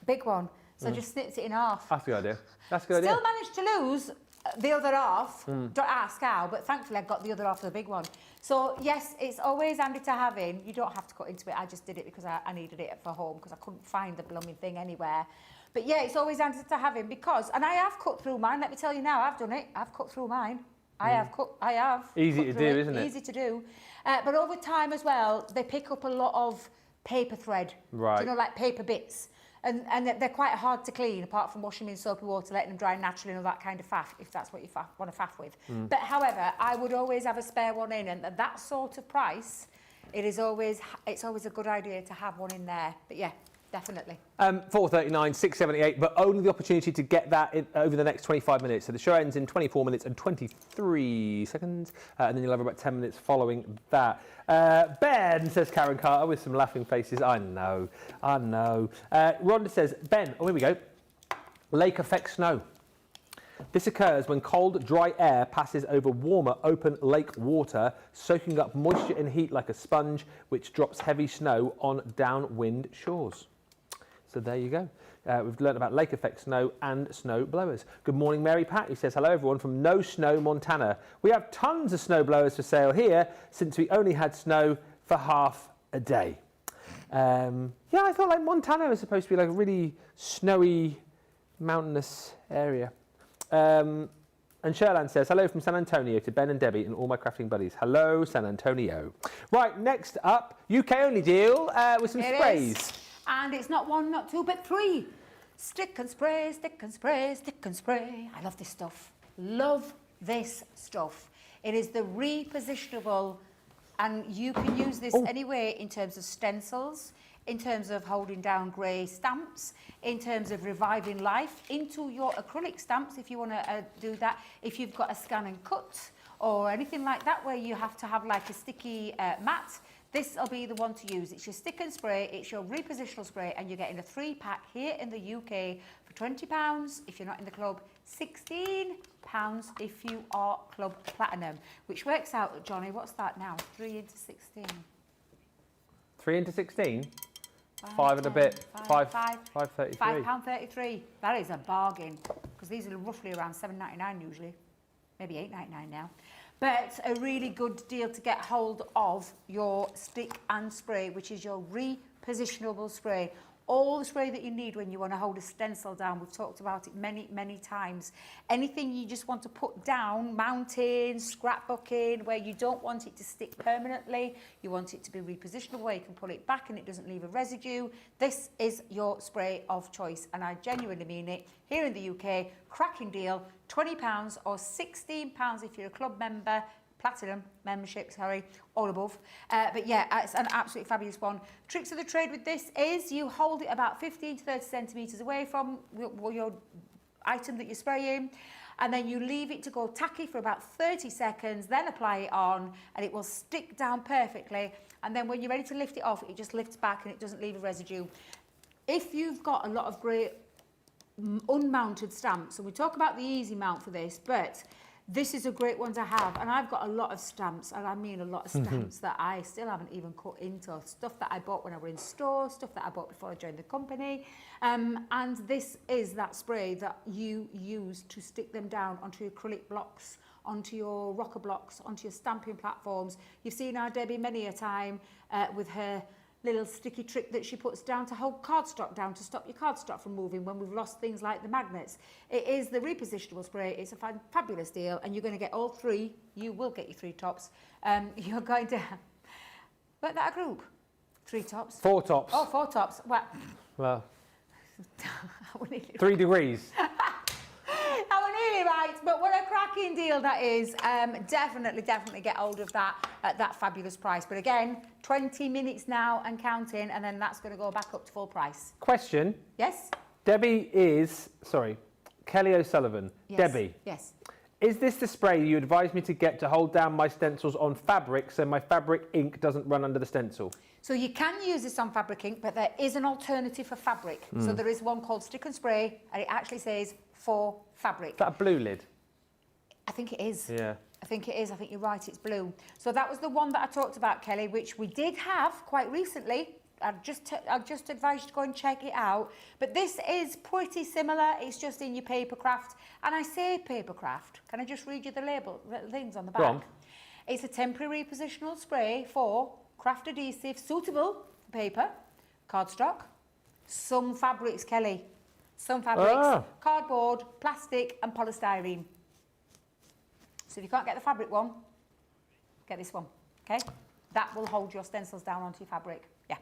big one, so I just snipped it in half. That's a good idea. That's a good idea. Still managed to lose the other half. Don't ask how, but thankfully I got the other half of the big one. So yes, it's always handy to have in. You don't have to cut into it. I just did it because I needed it for home because I couldn't find the blooming thing anywhere. But yeah, it's always handy to have in because, and I have cut through mine. Let me tell you now, I've done it. I've cut through mine. I have. Easy to do, isn't it? Easy to do. But over time as well, they pick up a lot of paper thread. Right. Do you know, like paper bits. And they're quite hard to clean, apart from washing them in soapy water, letting them dry naturally and all that kind of faff, if that's what you want to faff with. But however, I would always have a spare one in, and at that sort of price, it's always a good idea to have one in there. But yeah, definitely. 4:39, 6:78, but only the opportunity to get that over the next 25 minutes. So the show ends in 24 minutes and 23 seconds, and then you'll have about 10 minutes following that. Ben, says Karen Carter with some laughing faces. I know. Rhonda says, Ben, here we go. Lake effect snow. This occurs when cold, dry air passes over warmer, open lake water, soaking up moisture and heat like a sponge, which drops heavy snow on downwind shores. So there you go. We've learned about lake effect snow and snow blowers. Good morning, Mary Pat, who says, hello everyone from No Snow, Montana. We have tons of snow blowers for sale here since we only had snow for half a day. Yeah, I thought like Montana was supposed to be like a really snowy, mountainous area. And Sherland says, hello from San Antonio to Ben and Debbie and all my crafting buddies. Hello, San Antonio. Right, next up, UK only deal with some sprays. And it's not one, not two, but three. Stick and spray, stick and spray, stick and spray. I love this stuff. Love this stuff. It is the repositionable, and you can use this anyway in terms of stencils, in terms of holding down grey stamps, in terms of reviving life into your acrylic stamps if you want to do that. If you've got a scan and cut or anything like that where you have to have like a sticky mat, this will be the one to use. It's your stick and spray, it's your repositional spray, and you're getting a 3-pack here in the UK for £20 if you're not in the club, £16 if you are Club Platinum, which works out, Johnny, what's that now? 3 into 16. 3 into 16? 5 and a bit. 5.33. £5.33. That is a bargain, because these are roughly around £7.99 usually, maybe £8.99 now. But a really good deal to get hold of your stick and spray, which is your repositionable spray. All the spray that you need when you want to hold a stencil down. We've talked about it many, many times. Anything you just want to put down, mounting, scrapbooking, where you don't want it to stick permanently, you want it to be repositionable, where you can pull it back and it doesn't leave a residue. This is your spray of choice, and I genuinely mean it. Here in the UK, cracking deal, £20 or £16 if you're a club member, platinum membership, sorry, all above. But yeah, it's an absolutely fabulous one. Tricks of the trade with this is you hold it about 15 to 30 centimetres away from your item that you're spraying, and then you leave it to go tacky for about 30 seconds, then apply it on, and it will stick down perfectly. And then when you're ready to lift it off, it just lifts back and it doesn't leave a residue. If you've got a lot of great unmounted stamps, and we talk about the easy mount for this, but this is a great one to have, and I've got a lot of stamps, and I mean a lot of stamps that I still haven't even cut into, stuff that I bought when I was in store, stuff that I bought before I joined the company, and this is that spray that you use to stick them down onto your acrylic blocks, onto your rocker blocks, onto your stamping platforms. You've seen our Debbie many a time with her little sticky trick that she puts down to hold cardstock down to stop your cardstock from moving when we've lost things like the magnets. It is the repositionable spray. It's a fabulous deal, and you're going to get all three. You will get your 3 tops. You're going to... Weren't that a group? 3 tops? 4 tops. Oh, 4 tops. Well 3 degrees. That were nearly right, but what a cracking deal that is. Definitely get hold of that at that fabulous price. But again, 20 minutes now and counting, and then that's going to go back up to full price. Question. Yes? Kelly O'Sullivan. Yes. Debbie. Yes. Is this the spray you advise me to get to hold down my stencils on fabric so my fabric ink doesn't run under the stencil? So you can use this on fabric ink, but there is an alternative for fabric. So there is one called Stick and Spray, and it actually says for fabric. Is that a blue lid? I think it is. Yeah. I think it is. I think you're right, it's blue. So that was the one that I talked about, Kelly, which we did have quite recently. I'd just advise you to go and check it out. But this is pretty similar. It's just in your paper craft. And I say paper craft. Can I just read you the label, the things on the back? Go on. It's a temporary repositional spray for craft adhesive, suitable for paper, cardstock, some fabrics, Kelly. Some fabrics, cardboard, plastic and polystyrene. So if you can't get the fabric one, get this one, okay? That will hold your stencils down onto your fabric, yeah.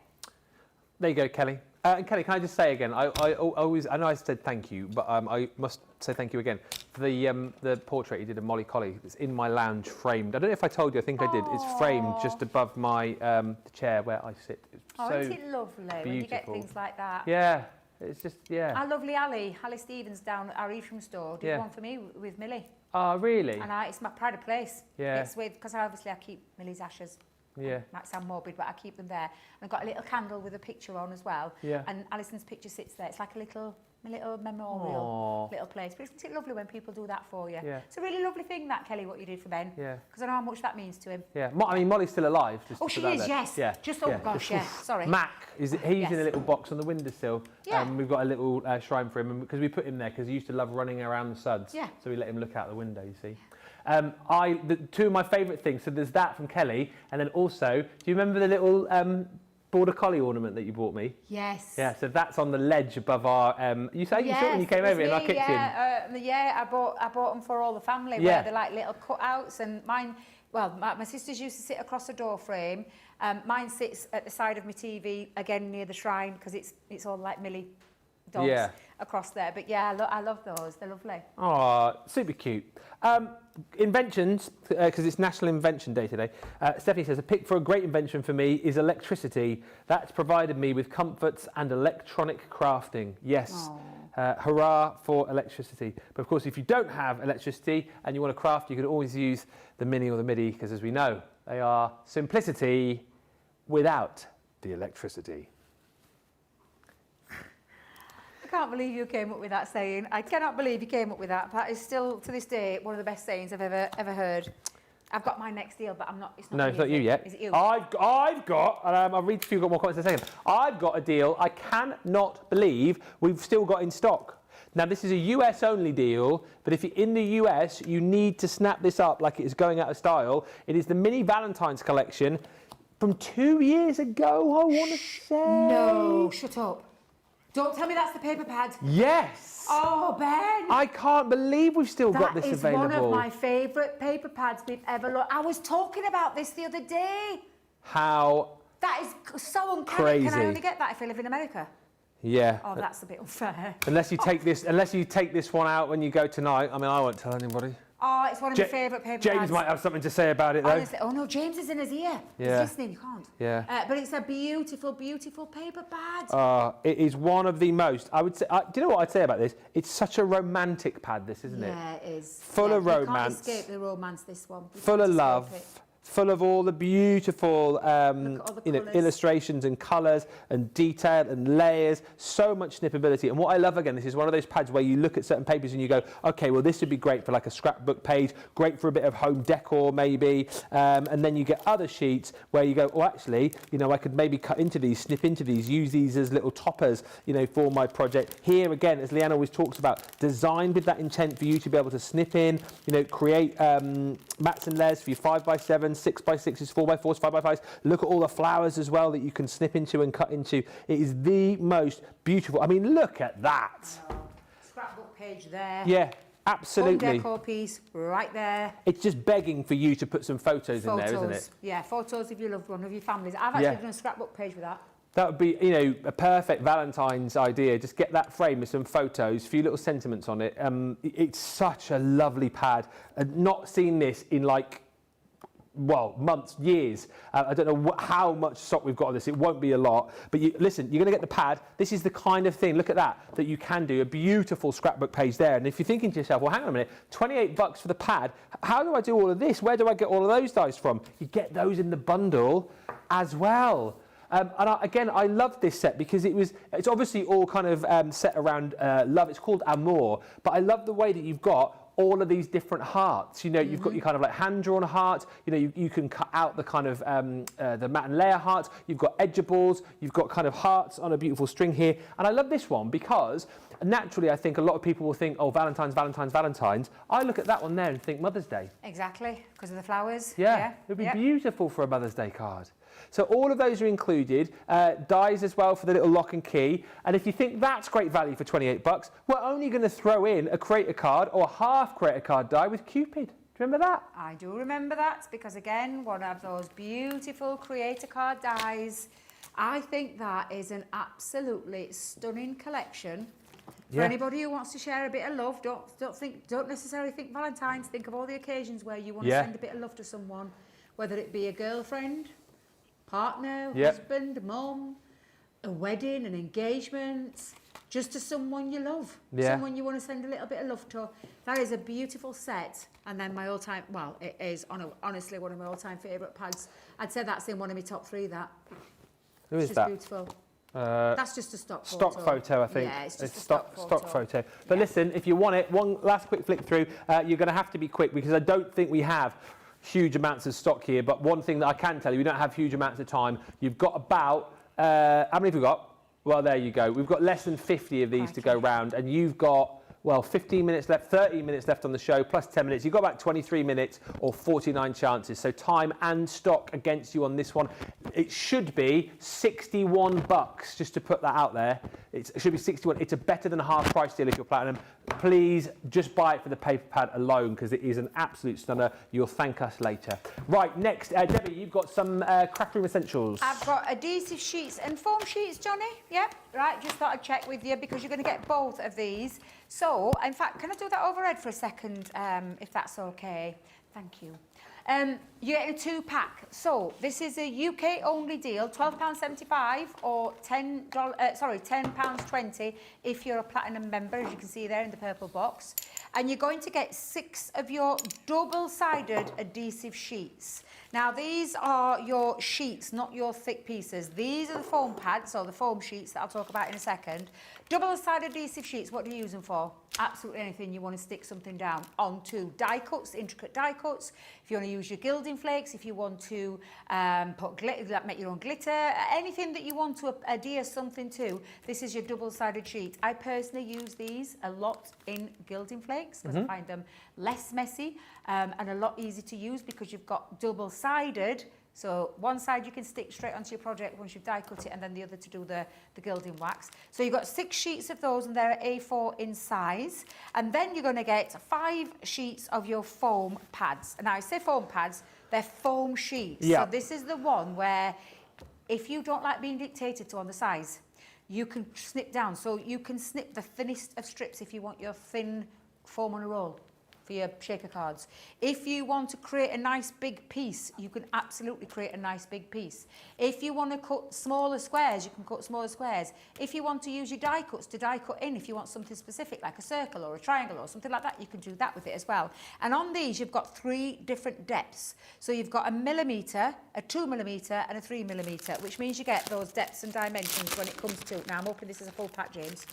There you go, Kelly. And Kelly, can I just say again, I know I said thank you, but I must say thank you again for the portrait you did of Molly Collie. It's in my lounge, framed. I don't know if I told you, I think I did. It's framed just above my the chair where I sit. It's so isn't it lovely when you get things like that? Yeah, it's just, yeah. Our lovely Ali Stevens down at our Evesham store did one for me with Millie. Oh, really? And it's my pride of place. Yeah. It's with, because obviously I keep Millie's ashes. Yeah. Might sound morbid, but I keep them there. And I've got a little candle with a picture on as well. Yeah. And Alison's picture sits there. It's like a little memorial little place. But isn't it lovely when people do that for you? Yeah. It's a really lovely thing, that, Kelly, what you did for Ben. Yeah. Because I know how much that means to him. Yeah. I mean, Molly's still alive. Just she is, yes. Yeah. Just, oh gosh, yeah. Sorry. Mac, he's in a little box on the windowsill. Yeah. We've got a little shrine for him because we put him there because he used to love running around the suds. Yeah. So we let him look out the window, you see. Two of my favourite things, so there's that from Kelly, and then also, do you remember the little border collie ornament that you bought me? Yes. Yeah, so that's on the ledge above our, you saw it when you came over in our kitchen. Yeah, I bought them for all the family, where they're like little cutouts, and mine, well, my sisters used to sit across a door frame. Mine sits at the side of my TV, again near the shrine, because it's all like Millie dogs across there. But yeah, I love those. They're lovely. Oh, super cute. Inventions, because it's National Invention Day today. Stephanie says, a pick for a great invention for me is electricity. That's provided me with comforts and electronic crafting. Yes. Hurrah for electricity. But of course, if you don't have electricity and you want to craft, you can always use the Mini or the MIDI, because as we know, they are simplicity without the electricity. I can't believe you came up with that saying. I cannot believe you came up with that. That is still, to this day, one of the best sayings I've ever heard. I've got my next deal, but it's not. No, it's not you yet. Is it you? I've got, and I'll read if you've got more comments in a second. I've got a deal I cannot believe we've still got in stock. Now, this is a US only deal, but if you're in the US, you need to snap this up like it is going out of style. It is the Mini Valentine's collection from 2 years ago, I want to say. No, shut up. Don't tell me that's the paper pad. Yes. Oh, Ben. I can't believe we've still got this available. That is one of my favourite paper pads we've ever looked. I was talking about this the other day. How That is so uncanny. crazy. Can I only get that if I live in America? Yeah. Oh, that's a bit unfair. Unless you take this one out when you go tonight. I mean, I won't tell anybody. Oh, it's one of my favourite paper pads. James might have something to say about it, though. Honestly, oh no, James is in his ear. Yeah. He's listening, you can't. Yeah. But it's a beautiful, beautiful paper pad. It is one of the most, I would say, do you know what I'd say about this? It's such a romantic pad, this, isn't it? Yeah, it is. Full of romance. You can't escape the romance, this one. Full of love. Full of all the beautiful illustrations and colours and detail and layers, so much snippability. And what I love, again, this is one of those pads where you look at certain papers and you go, okay, well, this would be great for like a scrapbook page, great for a bit of home decor maybe, and then you get other sheets where you go, oh, actually, I could maybe cut into these, snip into these, use these as little toppers, for my project. Here, again, as Leanne always talks about, designed with that intent for you to be able to snip in, create mats and layers for your 5x7, 6x6s, 4x4s, 5x5s. Look at all the flowers as well that you can snip into and cut into. It is the most beautiful. I mean, look at that. Scrapbook page there. Yeah, absolutely. Home decor piece right there. It's just begging for you to put some photos in there, isn't it? Yeah, photos of your loved one, of your families. I've actually done a scrapbook page with that. That would be, a perfect Valentine's idea. Just get that frame with some photos, a few little sentiments on it. It's such a lovely pad. Not seen this in months, years. I don't know how much stock we've got of this. It won't be a lot. But listen, you're going to get the pad. This is the kind of thing, look at that you can do. A beautiful scrapbook page there. And if you're thinking to yourself, well, hang on a minute, $28 for the pad. How do I do all of this? Where do I get all of those dies from? You get those in the bundle as well. Again, I love this set because it's obviously all kind of set around love. It's called Amour, but I love the way that you've got all of these different hearts. You know, you've got your kind of like hand-drawn heart. You know, you can cut out the kind of the matte and layer hearts. You've got edgeables. You've got kind of hearts on a beautiful string here. And I love this one because naturally I think a lot of people will think, oh, Valentine's, Valentine's, Valentine's. I look at that one there and think Mother's Day. Exactly, because of the flowers. Yeah, it would be beautiful for a Mother's Day card. So all of those are included, dies as well for the little lock and key. And if you think that's great value for 28 bucks, we're only going to throw in a creator card or half creator card die with Cupid. Do you remember that? I do remember that because again, one of those beautiful creator card dies. I think that is an absolutely stunning collection. For anybody who wants to share a bit of love, don't necessarily think Valentine's. Think of all the occasions where you want to send a bit of love to someone, whether it be a girlfriend, partner, husband, mum, a wedding, an engagement, just to someone you love, someone you want to send a little bit of love to. That is a beautiful set. And then my all-time, well, it is honestly one of my all-time favourite pads. I'd say that's in one of my top 3, that. Who is that? Beautiful. That's just a stock photo. Stock photo, I think. Yeah, it's just a stock photo. But listen, if you want it, one last quick flick through, you're going to have to be quick because I don't think we have huge amounts of stock here. But one thing that I can tell you, we don't have huge amounts of time. You've got about, how many have we got? Well, there you go. We've got less than 50 of these to go round, and you've got, well, 15 minutes left, 30 minutes left on the show, plus 10 minutes. You've got about 23 minutes or 49 chances. So time and stock against you on this one. It should be 61 bucks, just to put that out there. It should be 61. It's a better than a half price deal if you're platinum. Please just buy it for the paper pad alone because it is an absolute stunner. You'll thank us later. Right, next, Debbie, you've got some craft room essentials. I've got adhesive sheets and foam sheets, Johnny. Yep, right, just thought I'd check with you because you're going to get both of these. So, in fact, can I do that overhead for a second, if that's okay? Thank you. You're getting a 2-pack. So, this is a UK only deal, £12.75 or £10.20 if you're a platinum member, as you can see there in the purple box. And you're going to get 6 of your double-sided adhesive sheets. Now, these are your sheets, not your thick pieces. These are the foam pads, or the foam sheets that I'll talk about in a second. Double-sided adhesive sheets, what do you use them for? Absolutely anything you want to stick something down onto. Die cuts, intricate die cuts. If you want to use your gilding flakes, if you want to put glitter, make your own glitter, anything that you want to adhere something to, this is your double-sided sheet. I personally use these a lot in gilding flakes because I find them less messy and a lot easier to use because you've got double-sided. So one side you can stick straight onto your project once you've die cut it, and then the other to do the gilding wax. So you've got 6 sheets of those, and they're A4 in size. And then you're going to get 5 sheets of your foam pads. And now I say foam pads, they're foam sheets. So this is the one where if you don't like being dictated to on the size, you can snip down. So you can snip the thinnest of strips if you want your thin foam on a roll for your shaker cards. If you want to create a nice big piece, you can absolutely create a nice big piece. If you want to cut smaller squares, you can cut smaller squares. If you want to use your die cuts to die cut in, if you want something specific like a circle or a triangle or something like that, you can do that with it as well. And on these, you've got 3 different depths. So you've got a 1mm, a 2mm and a 3mm, which means you get those depths and dimensions when it comes to it. Now, I'm hoping this is a full pack, James.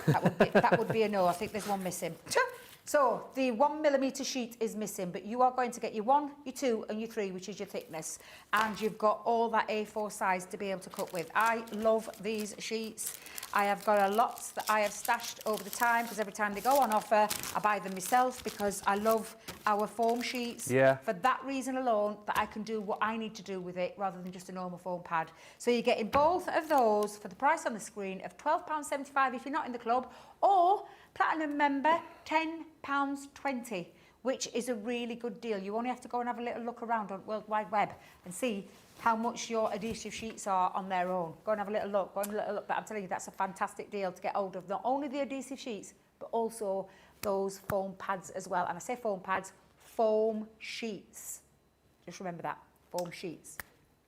That would be a no. I think there's one missing. So the 1mm sheet is missing, but you are going to get your 1, your 2 and your 3, which is your thickness. And you've got all that A4 size to be able to cut with. I love these sheets. I have got a lot that I have stashed over the time because every time they go on offer, I buy them myself because I love our foam sheets. For that reason alone, that I can do what I need to do with it rather than just a normal foam pad. So you're getting both of those for the price on the screen of £12.75 if you're not in the club, or platinum member, £10.20, which is a really good deal. You only have to go and have a little look around on World Wide Web and see how much your adhesive sheets are on their own. Go and have a little look, but I'm telling you, that's a fantastic deal to get hold of. Not only the adhesive sheets, but also those foam pads as well. And I say foam pads, foam sheets. Just remember that, foam sheets.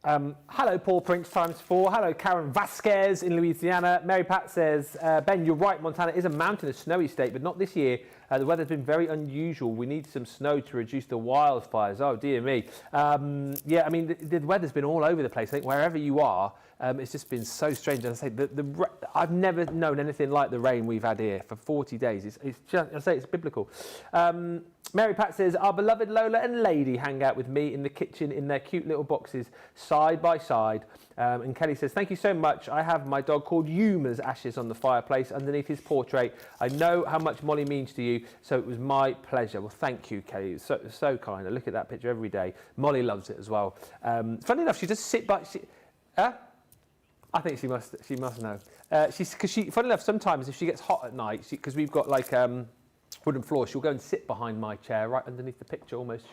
Hello, Paul Prince ×4. Hello, Karen Vasquez in Louisiana. Mary Pat says, Ben, you're right, Montana is a mountainous, snowy state, but not this year. The weather's been very unusual. We need some snow to reduce the wildfires. Oh, dear me. Yeah, I mean, the weather's been all over the place. I think wherever you are, it's just been so strange. As I say, I've never known anything like the rain we've had here for 40 days. It's just, I say, it's biblical. Mary Pat says, our beloved Lola and Lady hang out with me in the kitchen in their cute little boxes, side by side. And Kelly says, thank you so much. I have my dog called Yuma's ashes on the fireplace underneath his portrait. I know how much Molly means to you, so it was my pleasure. Well, thank you, Kelly. It's so kind. I look at that picture every day. Molly loves it as well. Funny enough, she just sit by... I think she must know. Funny enough, sometimes if she gets hot at night, because we've got like wooden floor, she'll go and sit behind my chair right underneath the picture, almost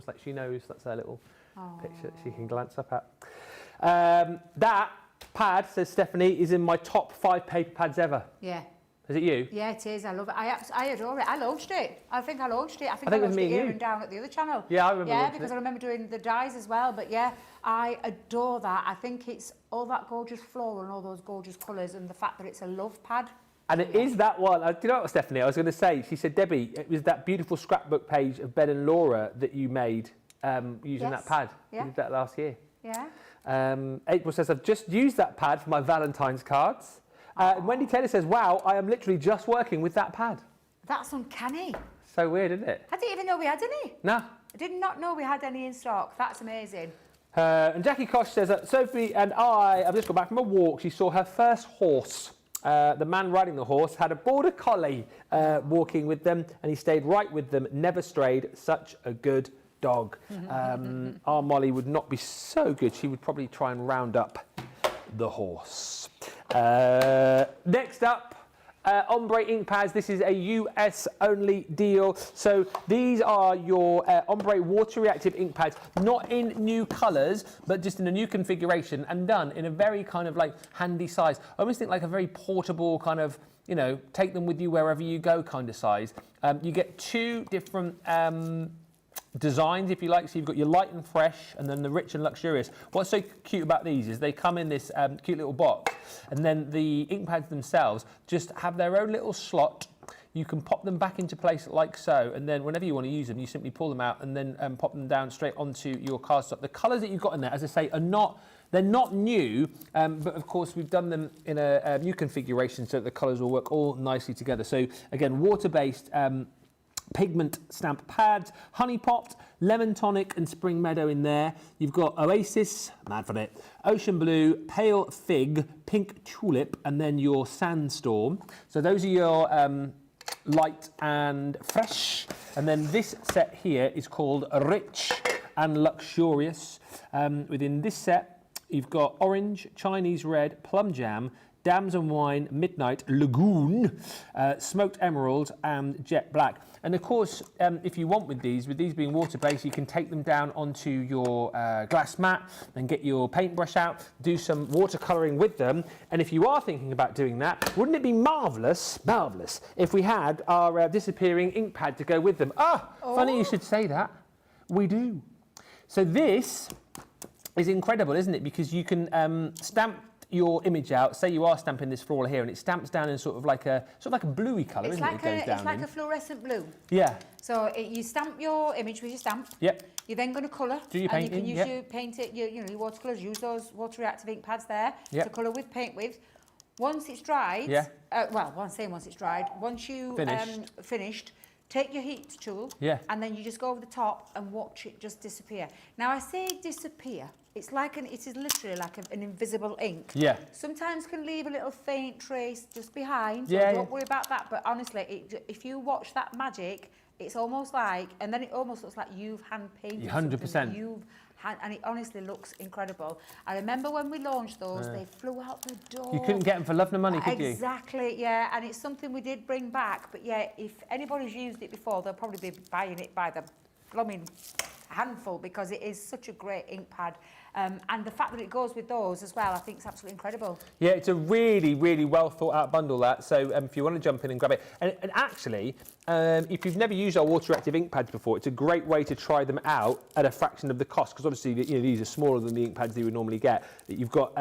like she knows that's her little picture that she can glance up at. That pad, says Stephanie, is in my top 5 paper pads ever. Yeah. Is it you? Yeah, it is. I love it. I adore it. I launched it. I think I launched it. I think I it was launched me it and here you. and down at the other channel. Yeah, I remember. Yeah, because I remember doing the dies as well. But yeah, I adore that. I think it's all that gorgeous floral and all those gorgeous colours, and the fact that it's a love pad. And it is that one. Do you know what, Stephanie? I was going to say, she said, Debbie, it was that beautiful scrapbook page of Ben and Laura that you made using that pad. Yeah. You did that last year. Yeah. April says, I've just used that pad for my Valentine's cards. Wendy Taylor says, wow, I am literally just working with that pad. That's uncanny. So weird, isn't it? I didn't even know we had any. No. I did not know we had any in stock. That's amazing. And Jackie Kosh says that Sophie and I've just got back from a walk. She saw her first horse. The man riding the horse had a border collie walking with them, and he stayed right with them, never strayed. Such a good dog. Our Molly would not be so good. She would probably try and round up the horse. Next up, Ombre ink pads. This is a US only deal. So these are your Ombre water reactive ink pads, not in new colours, but just in a new configuration and done in a very kind of like handy size. I almost think like a very portable kind of, you know, take them with you wherever you go kind of size. You get 2 different designs, if you like. So you've got your light and fresh, and then the rich and luxurious. What's so cute about these is they come in this cute little box, and then the ink pads themselves just have their own little slot. You can pop them back into place like so, and then whenever you want to use them, you simply pull them out and then pop them down straight onto your cardstock. The colours that you've got in there, as I say, are not... They're not new, but of course we've done them in a new configuration so that the colours will work all nicely together. So again, water-based pigment stamp pads, honey popped, lemon tonic and spring meadow in there. You've got oasis, mad for it, ocean blue, pale fig, pink tulip, and then your sandstorm. So those are your light and fresh. And then this set here is called rich and luxurious. Within this set, you've got orange, Chinese red, plum jam, Damson Wine, Midnight, Lagoon, Smoked Emerald and Jet Black. And of course, if you want with these being water-based, you can take them down onto your glass mat and get your paintbrush out, do some watercolouring with them. And if you are thinking about doing that, wouldn't it be marvellous, if we had our disappearing ink pad to go with them? Funny you should say that. We do. So this is incredible, isn't it? Because you can stamp your image out. Say you are stamping this floral here, and it stamps down in sort of like a bluey colour, isn't it? It's like a fluorescent blue. Yeah. So you stamp your image with your stamp. Yep. You're then going to colour. Do your painting. And you can use your paint it. Your watercolours. Use those water reactive ink pads there to colour with, paint with. Once it's dried. Yeah. Once it's dried. Once you finished. Take your heat tool, and then you just go over the top and watch it just disappear. Now I say disappear. It is literally like an invisible ink. Yeah. Sometimes can leave a little faint trace just behind. So Yeah. don't worry about that. But honestly, if you watch that magic, it's almost like, and then it almost looks like you've hand painted. 100%. And it honestly looks incredible. I remember when we launched those, they flew out the door. You couldn't get them for love nor money, could you? Exactly, yeah. And it's something we did bring back. But yeah, if anybody's used it before, they'll probably be buying it by the blooming handful, because it is such a great ink pad. And the fact that it goes with those as well, I think is absolutely incredible. Yeah, it's a really, really well thought out bundle, that. So if you want to jump in and grab it. And actually, if you've never used our water reactive ink pads before, it's a great way to try them out at a fraction of the cost, because obviously these are smaller than the ink pads you would normally get. You've got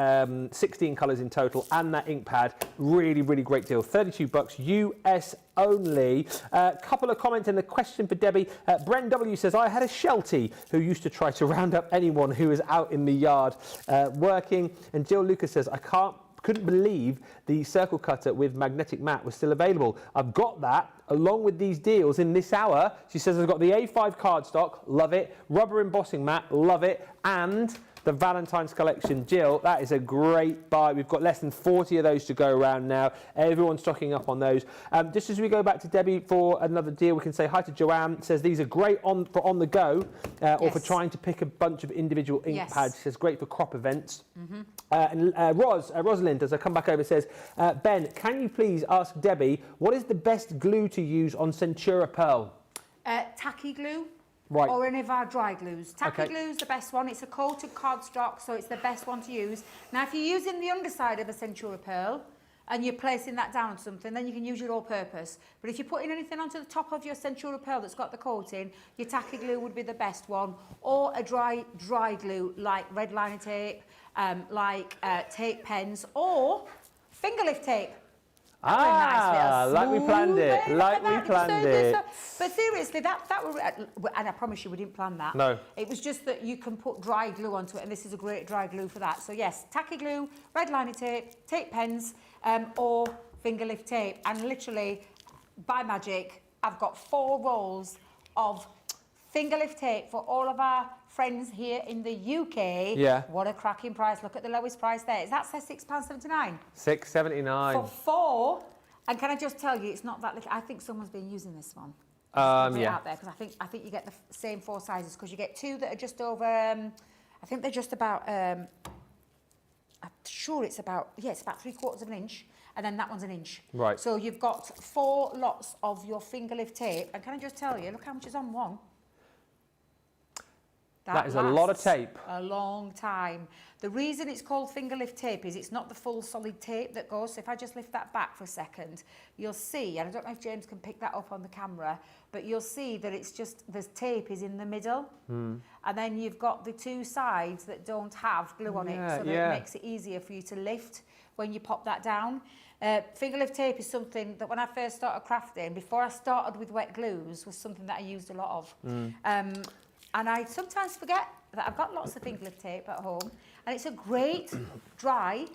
16 colours in total and that ink pad. Really, really great deal. $32 US only. A couple of comments in the question for Debbie. Bren W says, I had a Sheltie who used to try to round up anyone who was out in the yard working. And Jill Lucas says, couldn't believe the circle cutter with magnetic mat was still available. I've got that along with these deals in this hour. She says, I've got the A5 cardstock, love it. Rubber embossing mat, love it. And the Valentine's collection. Jill, that is a great buy. We've got less than 40 of those to go around now. Everyone's stocking up on those. Just as we go back to Debbie for another deal, we can say hi to Joanne. Says these are great for on the go or for trying to pick a bunch of individual ink pads. Says great for crop events. And Rosalind, as I come back over, says, Ben, can you please ask Debbie, what is the best glue to use on Centura Pearl? Tacky glue. Right. Or any of our dry glues. Tacky glue is the best one. It's a coated cardstock, so it's the best one to use. Now, if you're using the underside of a Centura Pearl and you're placing that down on something, then you can use your all-purpose. But if you're putting anything onto the top of your Centura Pearl that's got the coating, your tacky glue would be the best one. Or a dry glue like red liner tape, tape pens, or finger lift tape. Like we planned it. But seriously, that and I promise you, we didn't plan that. No. It was just that you can put dry glue onto it, and this is a great dry glue for that. So yes, tacky glue, red liner tape, tape pens, or finger lift tape. And literally, by magic, I've got 4 rolls of finger lift tape for all of our friends here in the UK. Yeah. What a cracking price. Look at the lowest price there. Is that £6.79? £6.79. For 4. And can I just tell you, it's not that little. I think someone's been using this one. Out there, because I think you get the same 4 sizes, because you get 2 that are just over, I think they're just about, I'm sure it's about 3/4 of an inch. And then that one's an inch. Right. So you've got 4 lots of your finger lift tape. And can I just tell you, look how much is on one. That is a lot of tape. A long time. The reason it's called finger lift tape is it's not the full solid tape that goes. So if I just lift that back for a second, you'll see, and I don't know if James can pick that up on the camera, but you'll see that it's just, the tape is in the middle. And then you've got the 2 sides that don't have glue on it. So that it makes it easier for you to lift when you pop that down. Finger lift tape is something that when I first started crafting, before I started with wet glues, was something that I used a lot of. And I sometimes forget that I've got lots of finger lift tape at home, and it's a great dry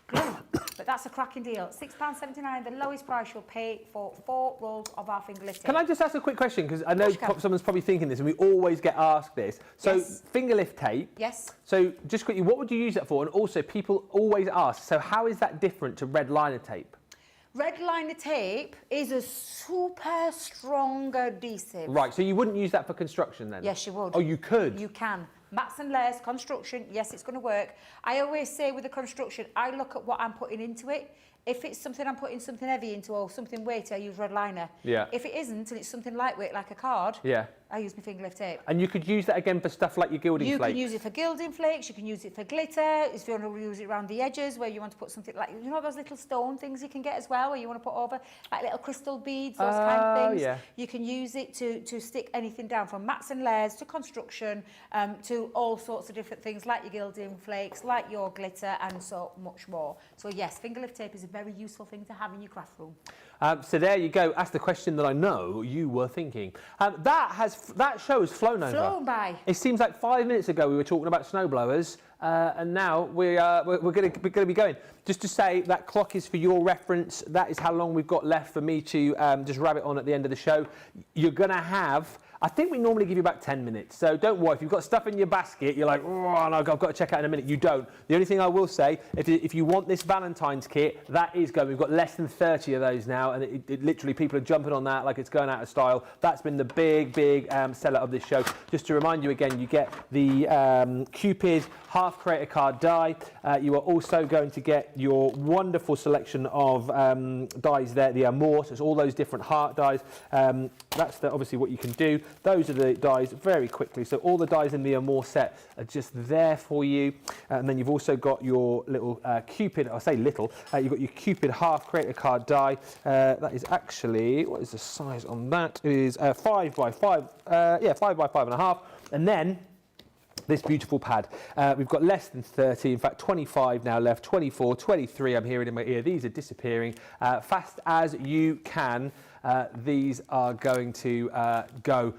glue. But that's a cracking deal. £6.79, the lowest price you'll pay for 4 rolls of our finger lift tape. Can I just ask a quick question? Because I know someone's probably thinking this, and we always get asked this. So finger lift tape. Yes. So just quickly, what would you use that for? And also, people always ask, so how is that different to red liner tape? Red liner tape is a super strong adhesive. Right, so you wouldn't use that for construction then? Yes, you would. Oh, you could? You can. Mats and layers, construction, yes, it's going to work. I always say with the construction, I look at what I'm putting into it. If it's something I'm putting something heavy into or something weighty, I use red liner. Yeah. If it isn't and it's something lightweight like a card, I use my finger lift tape. And you could use that again for stuff like your gilding flakes? You can use it for gilding flakes, you can use it for glitter, if you want to use it around the edges where you want to put something like, you know those little stone things you can get as well, where you want to put over, like little crystal beads, those kind of things. You can use it to stick anything down, from mats and layers to construction, to all sorts of different things like your gilding flakes, like your glitter, and so much more. So yes, finger lift tape is a very useful thing to have in your craft room. So there you go. That's the question that I know you were thinking. That show has flown over. Flown by. It seems like 5 minutes ago we were talking about snowblowers, and now we're going to be going. Just to say, that clock is for your reference. That is how long we've got left for me to just rabbit on at the end of the show. You're going to have, I think we normally give you about 10 minutes. So don't worry, if you've got stuff in your basket, you're like, oh, I've got to check out in a minute. You don't. The only thing I will say, if you want this Valentine's kit, that is going. We've got less than 30 of those now, and it literally, people are jumping on that like it's going out of style. That's been the big seller of this show. Just to remind you again, you get the Cupid half creator card die. You are also going to get your wonderful selection of dies there, the Amore, so it's all those different heart dies. That's obviously what you can do. Those are the dies very quickly. So all the dies in the Amore set are just there for you. And then you've also got your little Cupid, I say little, you've got your Cupid half creator card die. That is actually, what is the size on that? It is 5 by 5, 5 by 5.5. And then this beautiful pad. We've got less than 30, in fact 25 now left, 24, 23 I'm hearing in my ear. These are disappearing fast as you can. These are going to go.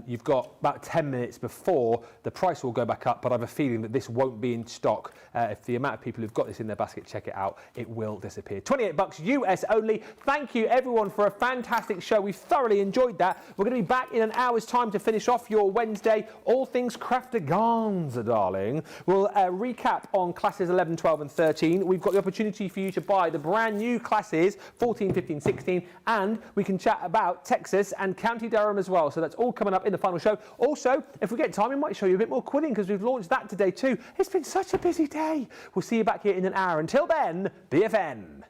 You've got about 10 minutes before the price will go back up, but I have a feeling that this won't be in stock. If the amount of people who've got this in their basket check it out, it will disappear. $28 US only. Thank you everyone for a fantastic show. We've thoroughly enjoyed that. We're going to be back in an hour's time to finish off your Wednesday. All things crafterganza, darling. We'll recap on classes 11, 12 and 13. We've got the opportunity for you to buy the brand new classes 14, 15, 16, and we can chat about Texas and County Durham as well. So that's all coming up in the final show. Also, if we get time, we might show you a bit more quilling because we've launched that today too. It's been such a busy day. We'll see you back here in an hour. Until then, BFN.